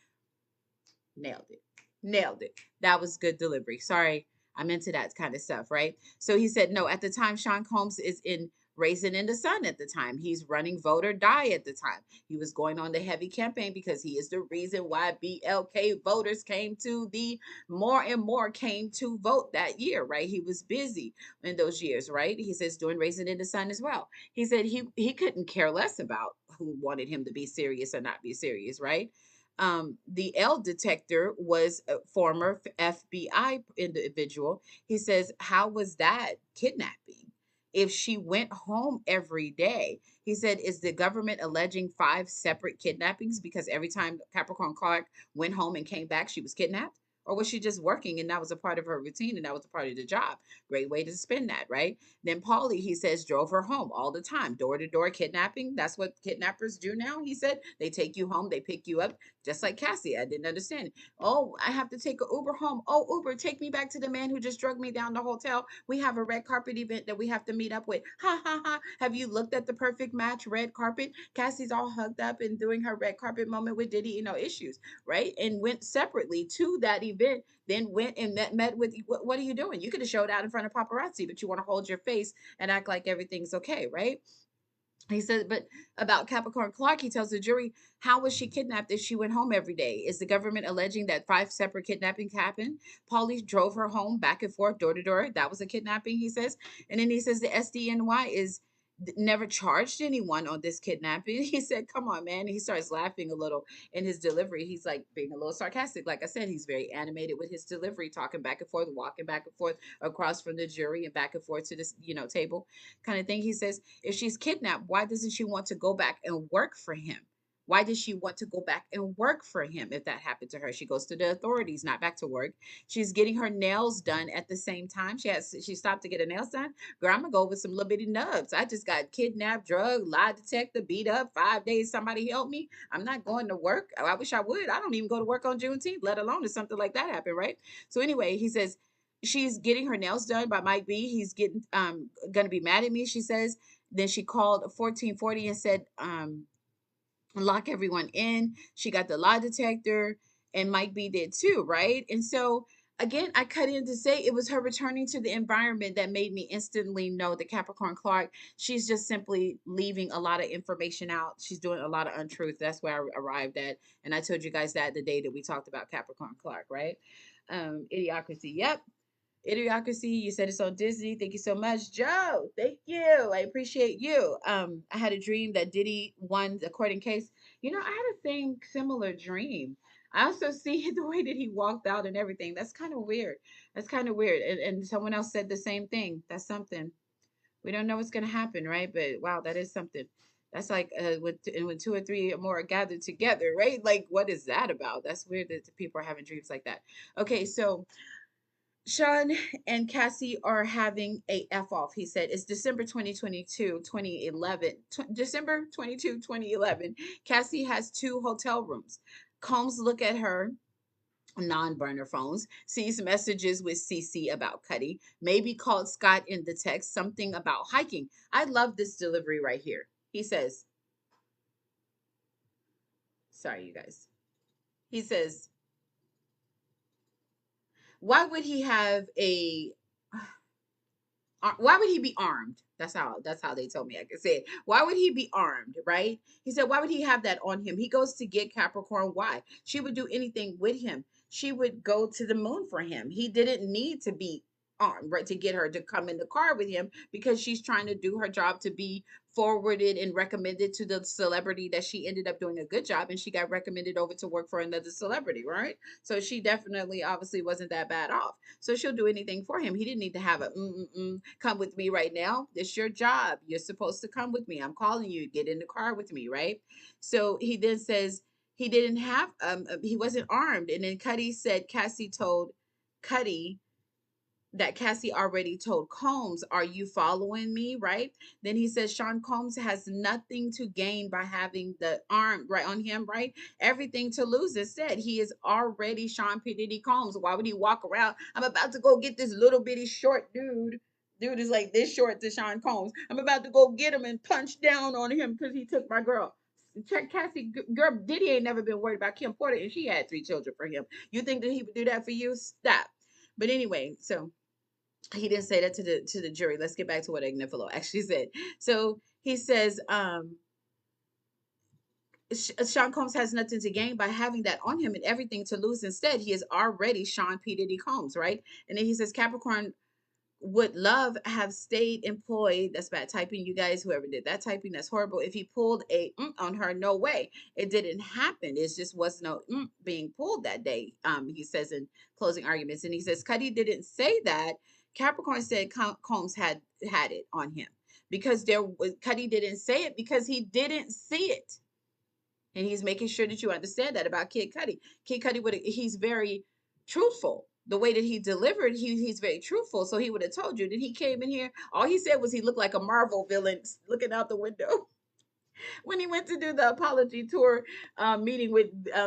Nailed it. Nailed it. That was good delivery. Sorry, I'm into that kind of stuff, right? So he said, no, at the time, Sean Combs is in Raisin in the Sun at the time. He's running Vote or Die at the time. He was going on the heavy campaign because he is the reason why BLK voters came to the more and more came to vote that year, right? He was busy in those years, right? He says doing Raisin in the Sun as well. He said he couldn't care less about who wanted him to be serious or not be serious, right? The L detector was a former FBI individual. He says, how was that kidnapping? If she went home every day, he said, is the government alleging 5 separate kidnappings because every time Capricorn Clark went home and came back, she was kidnapped? Or was she just working and that was a part of her routine and that was a part of the job? Great way to spin that, right? Then Paulie, he says, drove her home all the time, door to door kidnapping. That's what kidnappers do now. He said they take you home, they pick you up, just like Cassie. I didn't understand. Oh, I have to take an Uber home. Oh, Uber, take me back to the man who just drug me down the hotel. We have a red carpet event that we have to meet up with. Ha ha ha. Have you looked at the perfect match red carpet? Cassie's all hugged up and doing her red carpet moment with Diddy, issues, right? And went separately to that event, then went and met with, what are you doing? You could have showed out in front of paparazzi, but you want to hold your face and act like everything's okay, right? He said, but about Capricorn Clark, he tells the jury, how was she kidnapped if she went home every day? Is the government alleging that 5 separate kidnappings happened? Paulie drove her home back and forth, door to door. That was a kidnapping, he says. And then he says the SDNY is never charged anyone on this kidnapping. He said, come on, man. He starts laughing a little in his delivery. He's like being a little sarcastic. Like I said, he's very animated with his delivery, talking back and forth, walking back and forth across from the jury and back and forth to this, table kind of thing. He says, if she's kidnapped, why doesn't she want to go back and work for him? Why does she want to go back and work for him if that happened to her? She goes to the authorities, not back to work. She's getting her nails done at the same time. She stopped to get her nails done. Girl, I'm gonna go with some little bitty nubs. I just got kidnapped, drugged, lie detector, beat up, 5 days. Somebody help me. I'm not going to work. I wish I would. I don't even go to work on Juneteenth, let alone if something like that happened, right? So anyway, he says she's getting her nails done by Mike B. He's getting gonna be mad at me, she says. Then she called 1440 and said, lock everyone in. She got the lie detector, and Mike B did too, right? And so again, I cut in to say it was her returning to the environment that made me instantly know that Capricorn Clark, she's just simply leaving a lot of information out. She's doing a lot of untruth. That's where I arrived at. And I told you guys that the day that we talked about Capricorn Clark, right? Idiocracy. Yep. Idiocracy, you said it's on Disney. Thank you so much, Joe. Thank you. I appreciate you. I had a dream that Diddy won the court case. I had a same similar dream. I also see the way that he walked out and everything. That's kind of weird. That's kind of weird. And someone else said the same thing. That's something. We don't know what's gonna happen, right? But wow, that is something. That's like when 2 or 3 or more are gathered together, right? Like, what is that about? That's weird that people are having dreams like that. Okay, so Sean and Cassie are having a F off. He said it's December 2022, 2011. December 22, 2011. Cassie has 2 hotel rooms. Combs look at her non-burner phones, sees messages with CC about Cuddy, maybe called Scott in the text something about hiking. I love this delivery right here. He says, sorry, you guys. He says, why would he have a why would he be armed? That's how they told me I could say it. Why would he be armed, right? He said, why would he have that on him? He goes to get Capricorn. Why? She would do anything with him. She would go to the moon for him. He didn't need to be armed, right, to get her to come in the car with him because she's trying to do her job to be forwarded and recommended to the celebrity that she ended up doing a good job and she got recommended over to work for another celebrity, right? So she definitely obviously wasn't that bad off. So she'll do anything for him. He didn't need to have a come with me right now. It's your job. You're supposed to come with me. I'm calling you. Get in the car with me, right? So he then says he didn't have he wasn't armed. And then Cuddy said Cassie told Cuddy that Cassie already told Combs, are you following me? Right? Then he says Sean Combs has nothing to gain by having the arm right on him, right? Everything to lose. Instead, he is already Sean P. Diddy Combs. Why would he walk around? I'm about to go get this little bitty short dude. Dude is like this short to Sean Combs. I'm about to go get him and punch down on him because he took my girl. Check Cassie, girl, Diddy ain't never been worried about Kim Porter, and she had 3 children for him. You think that he would do that for you? Stop. But anyway, so he didn't say that to the jury. Let's get back to what Agnifilo actually said. So he says, Sean Combs has nothing to gain by having that on him and everything to lose. Instead, he is already Sean P. Diddy Combs, right? And then he says Capricorn would love have stayed employed. That's bad typing, you guys. Whoever did that typing, that's horrible. If he pulled a on her, no way. It didn't happen. It just was no being pulled that day. He says in closing arguments, and he says Cuddy didn't say that. Capricorn said Combs had it on him because there was Cuddy didn't say it because he didn't see it. And he's making sure that you understand that about Kid Cudi. Kid Cudi he's very truthful. The way that he delivered, he's very truthful. So he would have told you that he came in here. All he said was he looked like a Marvel villain looking out the window when he went to do the apology tour meeting with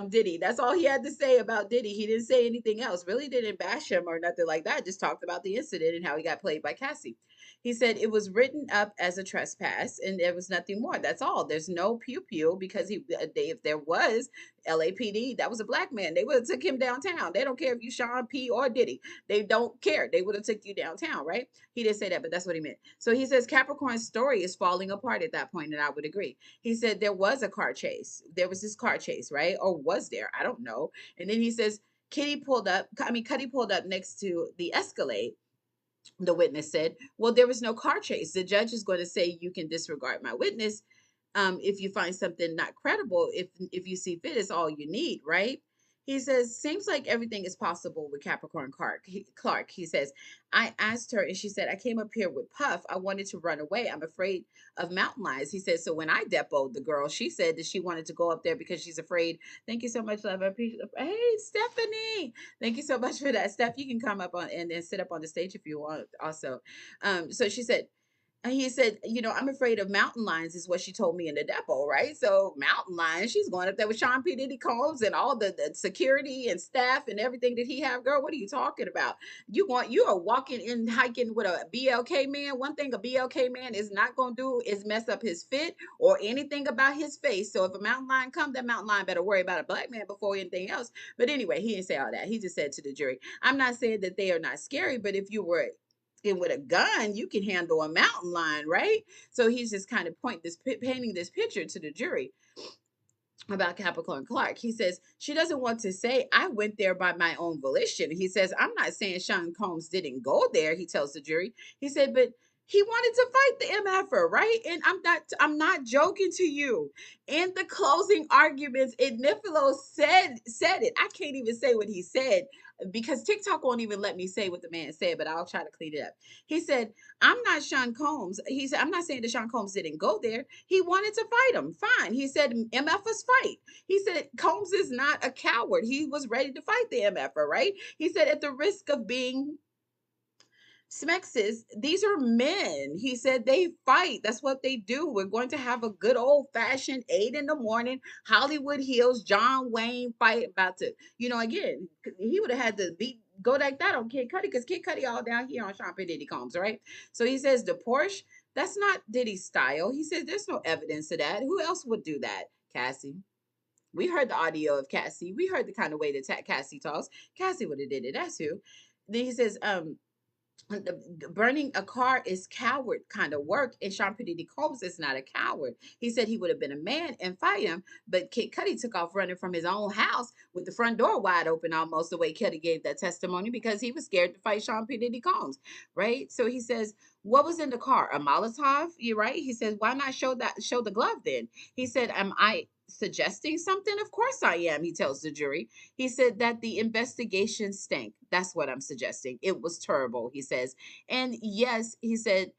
Diddy. That's all he had to say about Diddy. He didn't say anything else. Really didn't bash him or nothing like that. Just talked about the incident and how he got played by Cassie. He said it was written up as a trespass and there was nothing more. That's all. There's no pew pew because if there was LAPD, that was a black man. They would have took him downtown. They don't care if you Sean P or Diddy. They don't care. They would have took you downtown, right? He didn't say that, but that's what he meant. So he says Capricorn's story is falling apart at that point, and I would agree. He said there was a car chase. There was this car chase, right? Or was there? I don't know. And then he says Cuddy pulled up next to the Escalade. The witness said, well, there was no car chase. The judge is going to say you can disregard my witness if you find something not credible. If you see fit, is all you need, right? He says, seems like everything is possible with Capricorn Clark. He says, I asked her and she said, I came up here with Puff. I wanted to run away. I'm afraid of mountain lions. He says, so when I depoted the girl, she said that she wanted to go up there because she's afraid. Thank you so much, love. I appreciate it. Hey, Stephanie. Thank you so much for that. Steph, you can come up on and sit up on the stage if you want also. So she said, and he said, I'm afraid of mountain lions, is what she told me in the depot, right? So mountain lions, she's going up there with Sean P. Diddy Combs and all the security and staff and everything that he have. Girl, what are you talking about? You are walking and hiking with a BLK man. One thing a BLK man is not going to do is mess up his fit or anything about his face. So if a mountain lion comes, that mountain lion better worry about a black man before anything else. But anyway, he didn't say all that. He just said to the jury, I'm not saying that they are not scary, but if you were and with a gun, you can handle a mountain lion, right? So he's just kind of painting this picture to the jury about Capricorn Clark. He says she doesn't want to say I went there by my own volition. He says I'm not saying Sean Combs didn't go there. He tells the jury. He said, but he wanted to fight the MFer, right? And I'm not joking to you. In the closing arguments, Nifilo said it. I can't even say what he said because TikTok won't even let me say what the man said, but I'll try to clean it up. He said, I'm not Sean Combs. He said, I'm not saying that Sean Combs didn't go there. He wanted to fight him. Fine. He said, MFers fight. He said, Combs is not a coward. He was ready to fight the MFer, right? He said, at the risk of being Smexes, these are men. He said they fight. That's what they do. We're going to have a good old fashioned 8 in the morning Hollywood Hills John Wayne fight. About to, again, he would have had to go like that on Kid Cudi because Kid Cudi all down here on Sean P. Diddy Combs, right? So he says the Porsche, that's not Diddy's style. He says there's no evidence of that. Who else would do that? Cassie. We heard the audio of Cassie. We heard the kind of way that Cassie talks. Cassie would have did it. That's who. Then he says, burning a car is coward kind of work, and Sean P. Diddy Combs is not a coward. He said he would have been a man and fight him, but Kid Cudi took off running from his own house with the front door wide open, almost the way Cudi gave that testimony, because he was scared to fight Sean P. Diddy Combs, right? So he says, what was in the car? A Molotov? You're right. He says, why not show the glove then? He said, am I suggesting something? Of course I am, he tells the jury. He said that the investigation stank. That's what I'm suggesting. It was terrible, he says. And yes, he said,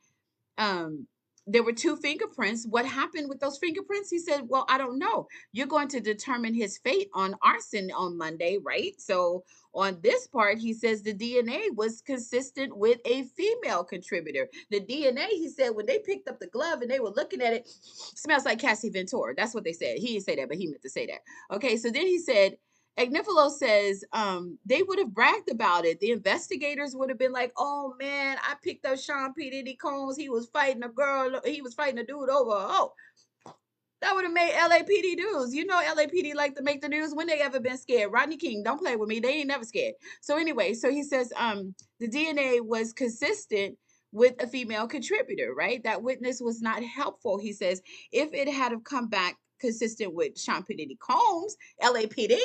um, there were two fingerprints. What happened with those fingerprints? He said, well, I don't know. You're going to determine his fate on arson on Monday, right? So on this part, he says the DNA was consistent with a female contributor. The DNA, he said, when they picked up the glove and they were looking at it, smells like Cassie Ventura. That's what they said. He didn't say that, but he meant to say that. Okay, so then he said, Agnifilo says they would have bragged about it. The investigators would have been like, "Oh man, I picked up Sean P. Diddy Combs. He was fighting a girl. He was fighting a dude over a hoe." That would have made LAPD news. You know, LAPD like to make the news when they ever been scared. Rodney King, don't play with me. They ain't never scared. So anyway, so he says the DNA was consistent with a female contributor, right? That witness was not helpful. He says if it had have come back consistent with Sean P. Diddy Combs, LAPD,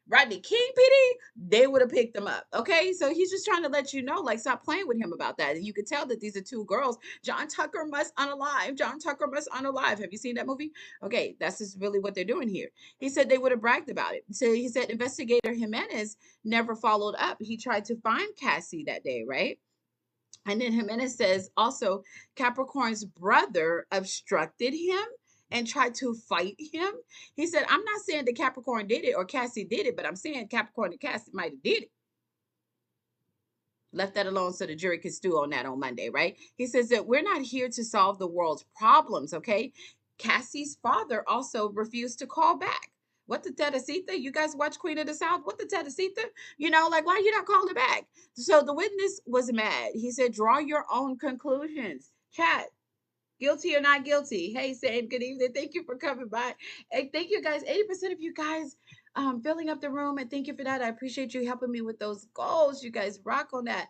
Rodney King PD, they would have picked him up. Okay. So he's just trying to let you know, like, stop playing with him about that. And you could tell that these are two girls. John Tucker must unalive. John Tucker must unalive. Have you seen that movie? Okay. That's just really what they're doing here. He said they would have bragged about it. So he said investigator Jimenez never followed up. He tried to find Cassie that day, right? And then Jimenez says also Capricorn's brother obstructed him and tried to fight him. He said, I'm not saying that Capricorn did it or Cassie did it, but I'm saying Capricorn and Cassie might have did it. Left that alone so the jury can stew on that on Monday, right? He says that we're not here to solve the world's problems, okay? Cassie's father also refused to call back. What the Tedacita? You guys watch Queen of the South? What the Tedacita? You know, like, why are you not calling back? So the witness was mad. He said, draw your own conclusions. Chat, guilty or not guilty. Hey, Sam, good evening. Thank you for coming by. Hey, thank you guys. 80% of you guys filling up the room, and thank you for that. I appreciate you helping me with those goals. You guys rock on that.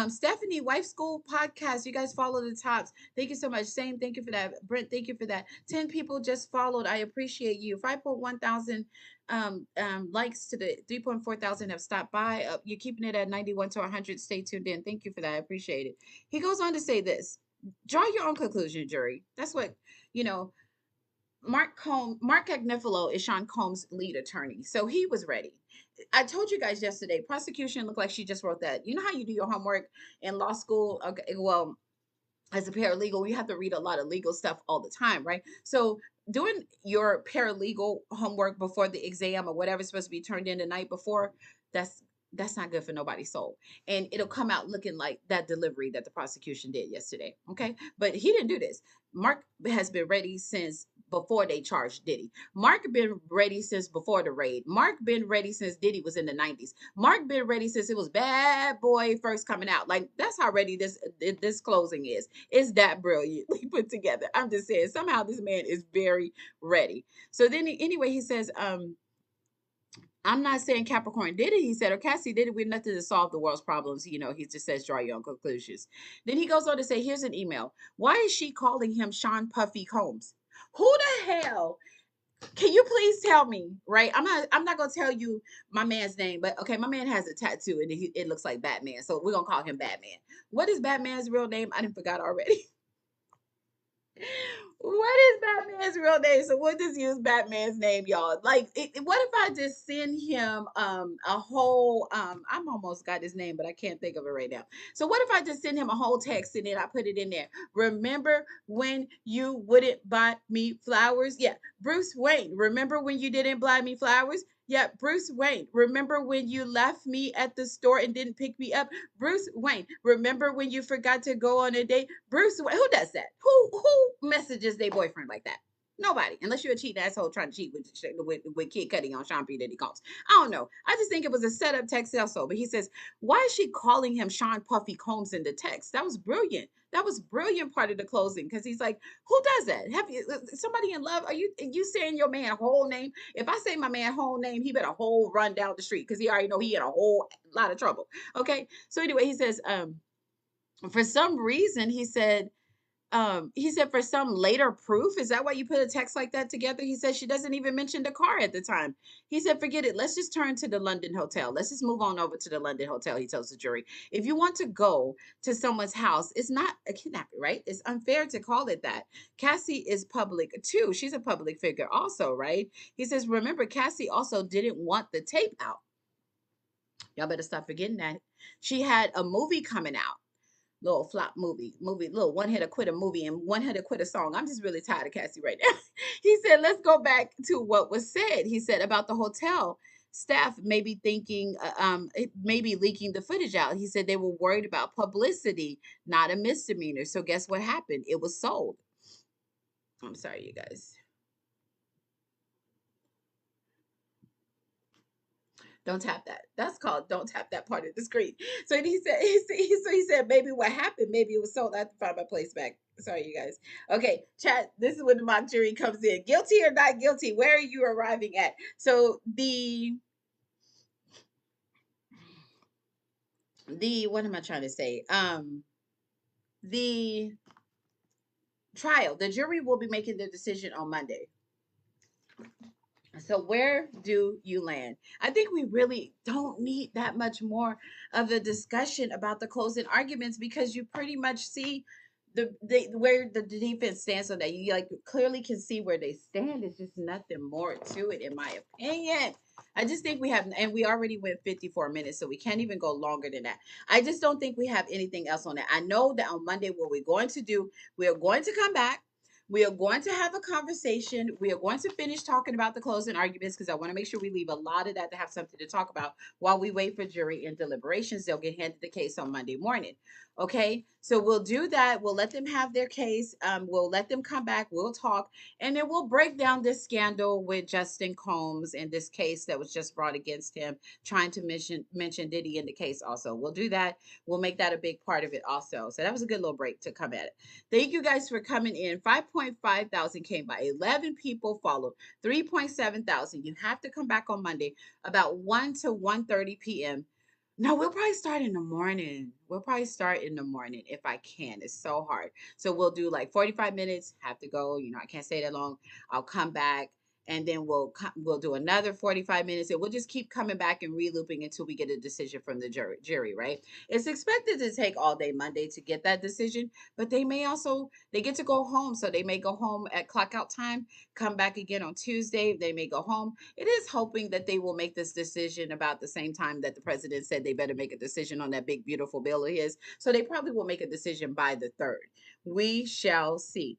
Stephanie, Wife School Podcast. You guys follow the tops. Thank you so much. Same, thank you for that. Brent, thank you for that. 10 people just followed. I appreciate you. 5.1 thousand likes to the 3.4 thousand have stopped by. You're keeping it at 91 to 100. Stay tuned in. Thank you for that. I appreciate it. He goes on to say this. Draw your own conclusion, jury. That's what, you know, Mark Agnifilo is Sean Combs' lead attorney. So he was ready. I told you guys yesterday, prosecution looked like she just wrote that. You know how you do your homework in law school? Okay, well, as a paralegal, you have to read a lot of legal stuff all the time, right? So doing your paralegal homework before the exam or whatever's supposed to be turned in the night before, that's that's not good for nobody's soul. And it'll come out looking like that delivery that the prosecution did yesterday. Okay. But he didn't do this. Mark has been ready since before they charged Diddy. Mark been ready since before the raid. Mark been ready since Diddy was in the 90s. Mark been ready since it was Bad Boy first coming out. Like, that's how ready this closing is. It's that brilliantly put together. I'm just saying, somehow this man is very ready. So then anyway, he says, I'm not saying Capricorn did it. He said, or Cassie did it with nothing to solve the world's problems. You know, he just says, draw your own conclusions. Then he goes on to say, here's an email. Why is she calling him Sean Puffy Combs? Who the hell? Can you please tell me, right? I'm not gonna tell you my man's name, but okay, my man has a tattoo and it looks like Batman. So we're gonna call him Batman. What is Batman's real name? I didn't forgot already. What is Batman's real name? So we'll just use Batman's name, y'all. Like, what if I just send him a whole I'm almost got his name, but I can't think of it right now. So what if I just send him a whole text and then I put it in there? Remember when you wouldn't buy me flowers? Yeah, Bruce Wayne. Remember when you didn't buy me flowers? Yeah, Bruce Wayne. Remember when you left me at the store and didn't pick me up? Bruce Wayne. Remember when you forgot to go on a date? Bruce Wayne. Who does that? Who messages their boyfriend like that? Nobody, unless you're a cheating asshole trying to cheat with Kid Cudi on Sean P. Diddy Combs. I don't know. I just think it was a setup text also. But he says, why is she calling him Sean Puffy Combs in the text? That was brilliant. That was brilliant part of the closing because he's like, who does that? Have you somebody in love? Are you saying your man whole name? If I say my man whole name, he better whole run down the street because he already know he in a whole lot of trouble. Okay. So anyway, he says, for some reason, he said for some later proof, is that why you put a text like that together? He said she doesn't even mention the car at the time. He said, forget it. Let's just turn to the London hotel. Let's just move on over to the London hotel. He tells the jury, if you want to go to someone's house, it's not a kidnapping, right? It's unfair to call it that. Cassie is public too. She's a public figure also, right? He says, remember, Cassie also didn't want the tape out. Y'all better stop forgetting that. She had a movie coming out. little flop movie, little one hit quitter movie and one hit quitter song. I'm just really tired of Cassie right now. He said, let's go back to what was said. He said about the hotel staff maybe thinking, it maybe leaking the footage out. He said they were worried about publicity, not a misdemeanor. So guess what happened? It was sold. I'm sorry, you guys. Don't tap that. That's called don't tap that part of the screen. So he said, he said, maybe what happened, maybe it was sold. I have to find my place back. Sorry, you guys. Okay, chat. This is when the mock jury comes in. Guilty or not guilty? Where are you arriving at? So the what am I trying to say? The trial, the jury will be making the decision on Monday. So where do you land? I think we really don't need that much more of a discussion about the closing arguments because you pretty much see where the defense stands on that. You like clearly can see where they stand. It's just nothing more to it, in my opinion. I just think we have, and we already went 54 minutes, so we can't even go longer than that. I just don't think we have anything else on that. I know that on Monday, what we're going to do, we are going to come back. We are going to have a conversation. We are going to finish talking about the closing arguments because I want to make sure we leave a lot of that to have something to talk about while we wait for jury and deliberations. They'll get handed the case on Monday morning. Okay, so we'll do that. We'll let them have their case. We'll let them come back. We'll talk, and then we'll break down this scandal with Justin Combs and this case that was just brought against him, trying to mention Diddy in the case. Also, we'll do that. We'll make that a big part of it. Also, so that was a good little break to come at it. Thank you guys for coming in. 5.5 thousand came by. 11 people followed. 3.7 thousand. You have to come back on Monday about 1 to 1:30 p.m. No, we'll probably start in the morning. We'll probably start in the morning if I can. It's so hard. So we'll do like 45 minutes, have to go. I can't stay that long. I'll come back and then we'll do another 45 minutes and we'll just keep coming back and re-looping until we get a decision from the jury, right? It's expected to take all day Monday to get that decision, but they get to go home. So they may go home at clock out time, come back again on Tuesday. They may go home. It is hoping that they will make this decision about the same time that the president said they better make a decision on that big, beautiful bill of his. So they probably will make a decision by the 3rd. We shall see.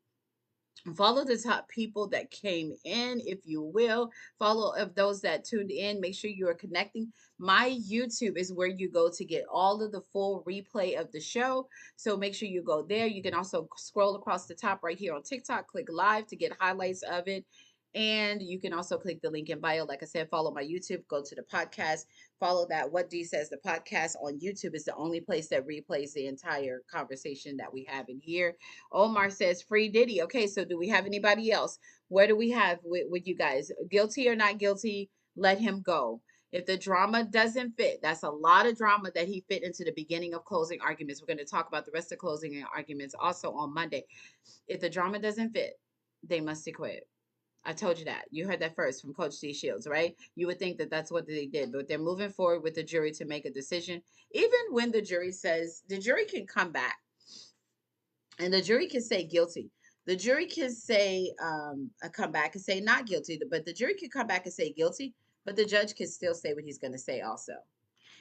Follow the top people that came in, if you will. Follow of those that tuned in. Make sure you are connecting. My YouTube is where you go to get all of the full replay of the show. So make sure you go there. You can also scroll across the top right here on TikTok, click live to get highlights of it. And you can also click the link in bio. Like I said, follow my YouTube, go to the podcast, follow that. What D Says, the podcast on YouTube is the only place that replays the entire conversation that we have in here. Omar says free Diddy. Okay, so do we have anybody else? Where do we have with you guys? Guilty or not guilty? Let him go. If the drama doesn't fit, that's a lot of drama that he fit into the beginning of closing arguments. We're going to talk about the rest of closing arguments also on Monday. If the drama doesn't fit, they must acquit. I told you that. You heard that first from Coach D Shields, right? You would think that that's what they did, but they're moving forward with the jury to make a decision. Even when the jury says the jury can come back and the jury can say guilty. The jury can say come back and say not guilty, but the jury can come back and say guilty, but the judge can still say what he's going to say also.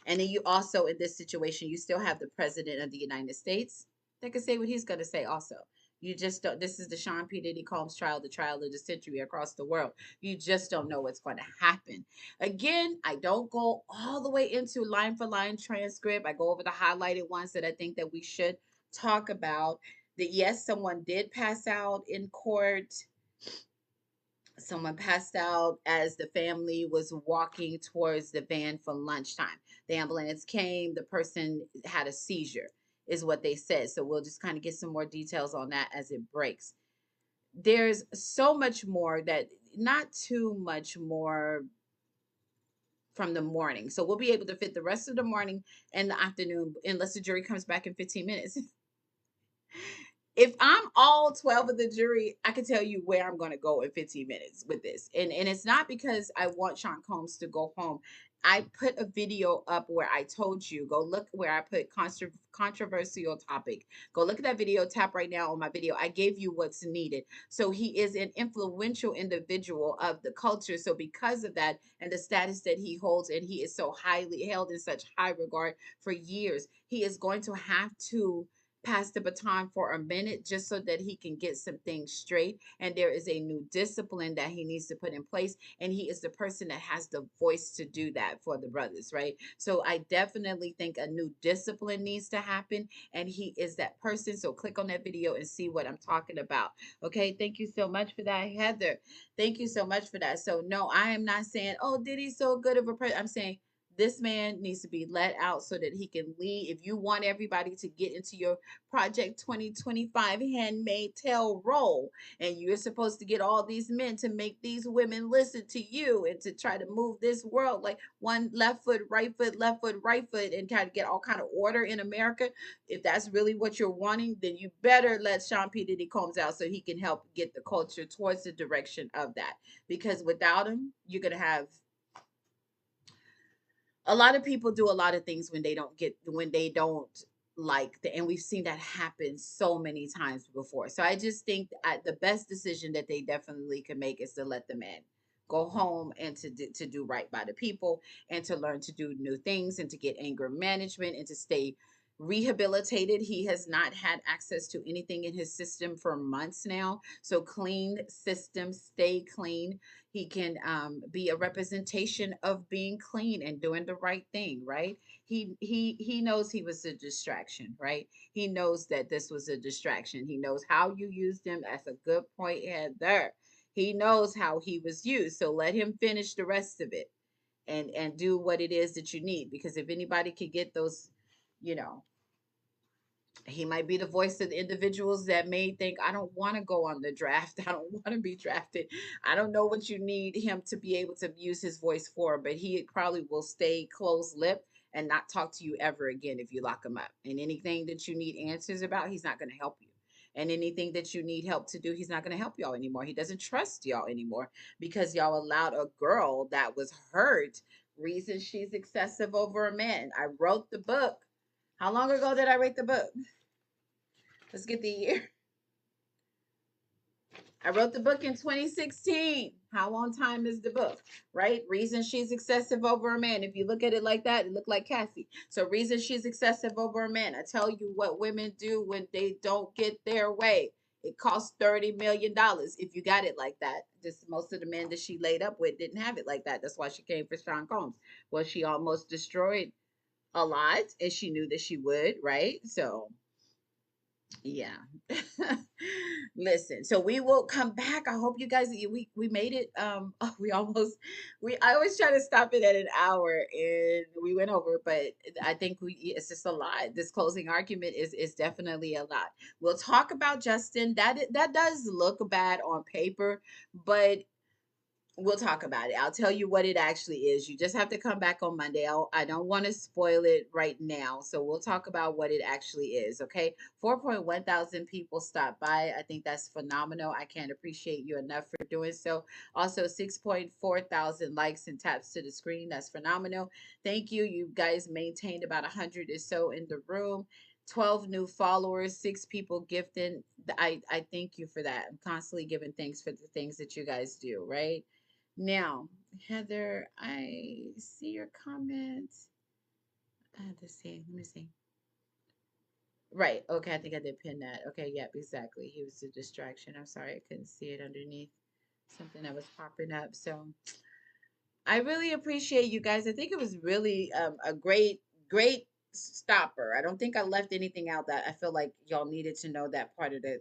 And then you also, in this situation, you still have the president of the United States that can say what he's going to say also. You just don't. This is the Sean P. Diddy Combs trial, the trial of the century across the world. You just don't know what's going to happen. Again, I don't go all the way into line for line transcript. I go over the highlighted ones that I think that we should talk about. That yes, someone did pass out in court. Someone passed out as the family was walking towards the van for lunchtime. The ambulance came, the person had a seizure, is what they said. So we'll just kind of get some more details on that as it breaks. There's so much more that, not too much more from the morning. So we'll be able to fit the rest of the morning and the afternoon, unless the jury comes back in 15 minutes. If I'm all 12 of the jury, I can tell you where I'm going to go in 15 minutes with this. And it's not because I want Sean Combs to go home. I put a video up where I told you, go look where I put controversial topic. Go look at that video, tap right now on my video. I gave you what's needed. So he is an influential individual of the culture. So because of that and the status that he holds, and he is so highly held in such high regard for years, he is going to have to pass the baton for a minute just so that he can get some things straight. And there is a new discipline that he needs to put in place. And he is the person that has the voice to do that for the brothers, right? So I definitely think a new discipline needs to happen. And he is that person. So click on that video and see what I'm talking about. Okay. Thank you so much for that, Heather. Thank you so much for that. So, no, I am not saying, oh, Diddy's so good of a person. I'm saying, this man needs to be let out so that he can lead. If you want everybody to get into your Project 2025 handmade tale role, and you're supposed to get all these men to make these women listen to you and to try to move this world like one left foot, right foot, left foot, right foot, and kind of get all kind of order in America. If that's really what you're wanting, then you better let Sean P. Diddy Combs out so he can help get the culture towards the direction of that. Because without him, you're gonna have a lot of people do a lot of things when they don't like the, and we've seen that happen so many times before. So I just think the best decision that they definitely can make is to let the man go home and to do right by the people and to learn to do new things and to get anger management and to stay rehabilitated. He has not had access to anything in his system for months now. So clean system, stay clean. He can be a representation of being clean and doing the right thing, right? He knows he was a distraction, right? He knows that this was a distraction. He knows how you used him. That's a good point, Heather. He knows how he was used. So let him finish the rest of it and do what it is that you need. Because if anybody could get those, you know, he might be the voice of the individuals that may think, I don't want to go on the draft. I don't want to be drafted. I don't know what you need him to be able to use his voice for, but he probably will stay closed lipped and not talk to you ever again if you lock him up. And anything that you need answers about, he's not going to help you. And anything that you need help to do, he's not going to help y'all anymore. He doesn't trust y'all anymore because y'all allowed a girl that was hurt reason she's excessive over a man. I wrote the book. How long ago did I write the book? Let's get the year. I wrote the book in 2016. How long time is the book? Right? Reason she's excessive over a man. If you look at it like that, it looked like Cassie. So reason she's excessive over a man. I tell you what women do when they don't get their way. It costs $30 million if you got it like that. Just most of the men that she laid up with didn't have it like that. That's why she came for Sean Combs. Well, she almost destroyed a lot, and she knew that she would, right? So yeah. Listen, so we will come back. I hope you guys we made it. Oh, we almost we I always try to stop it at an hour and we went over, but I think we it's just a lot. This closing argument is definitely a lot. We'll talk about Justin. That does look bad on paper, but we'll talk about it. I'll tell you what it actually is. You just have to come back on Monday. I don't want to spoil it right now. So we'll talk about what it actually is. Okay. 4.1 thousand people stopped by. I think that's phenomenal. I can't appreciate you enough for doing so. Also, 6.4 thousand likes and taps to the screen. That's phenomenal. Thank you. You guys maintained about 100 or so in the room. 12 new followers, 6 people gifting. I thank you for that. I'm constantly giving thanks for the things that you guys do, right? Now, Heather, I see your comment. Let's see. Let me see. Right. Okay. I think I did pin that. Okay. Yep. Exactly. He was a distraction. I'm sorry. I couldn't see it underneath something that was popping up. So I really appreciate you guys. I think it was really a great stopper. I don't think I left anything out that I feel like y'all needed to know that part of the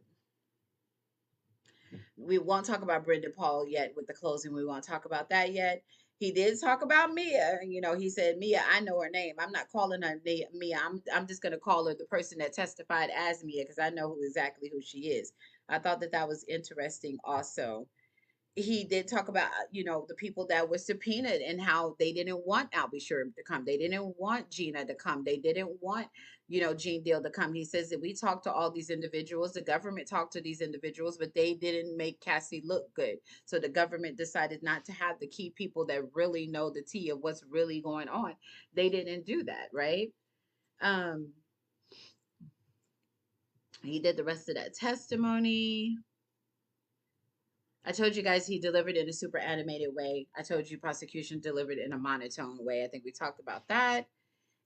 we won't talk about Brendan Paul yet with the closing. We won't talk about that yet. He did talk about Mia. You know, he said, Mia, I know her name. I'm not calling her Mia. I'm just gonna call her the person that testified as Mia because I know exactly who she is. I thought that that was interesting also. He did talk about the people that were subpoenaed and how they didn't want Albie Sherm to come. They didn't want Gina to come. They didn't want Gene Deal to come. He says that we talked to all these individuals. The government talked to these individuals, but they didn't make Cassie look good. So the government decided not to have the key people that really know the tea of what's really going on. They didn't do that, right? um he did the rest of that testimony. I told you guys he delivered in a super animated way. I told you prosecution delivered in a monotone way. I think we talked about that.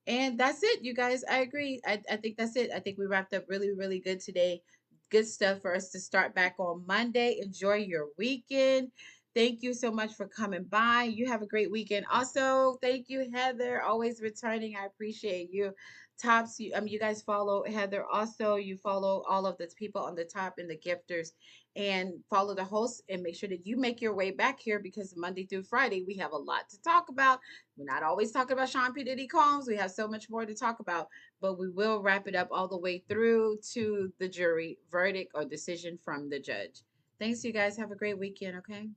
And that's it, you guys. I agree. I think that's it. I think we wrapped up really, really good today. Good stuff for us to start back on Monday. Enjoy your weekend. Thank you so much for coming by. You have a great weekend. Also, thank you, Heather, always returning. I appreciate you. Tops, you guys follow Heather. Also, you follow all of the people on the top and the gifters, and follow the host, and make sure that you make your way back here, because Monday through Friday we have a lot to talk about. We're not always talking about Sean P. Diddy Combs. We have so much more to talk about, but we will wrap it up all the way through to the jury verdict or decision from the judge. Thanks, you guys. Have a great weekend, okay?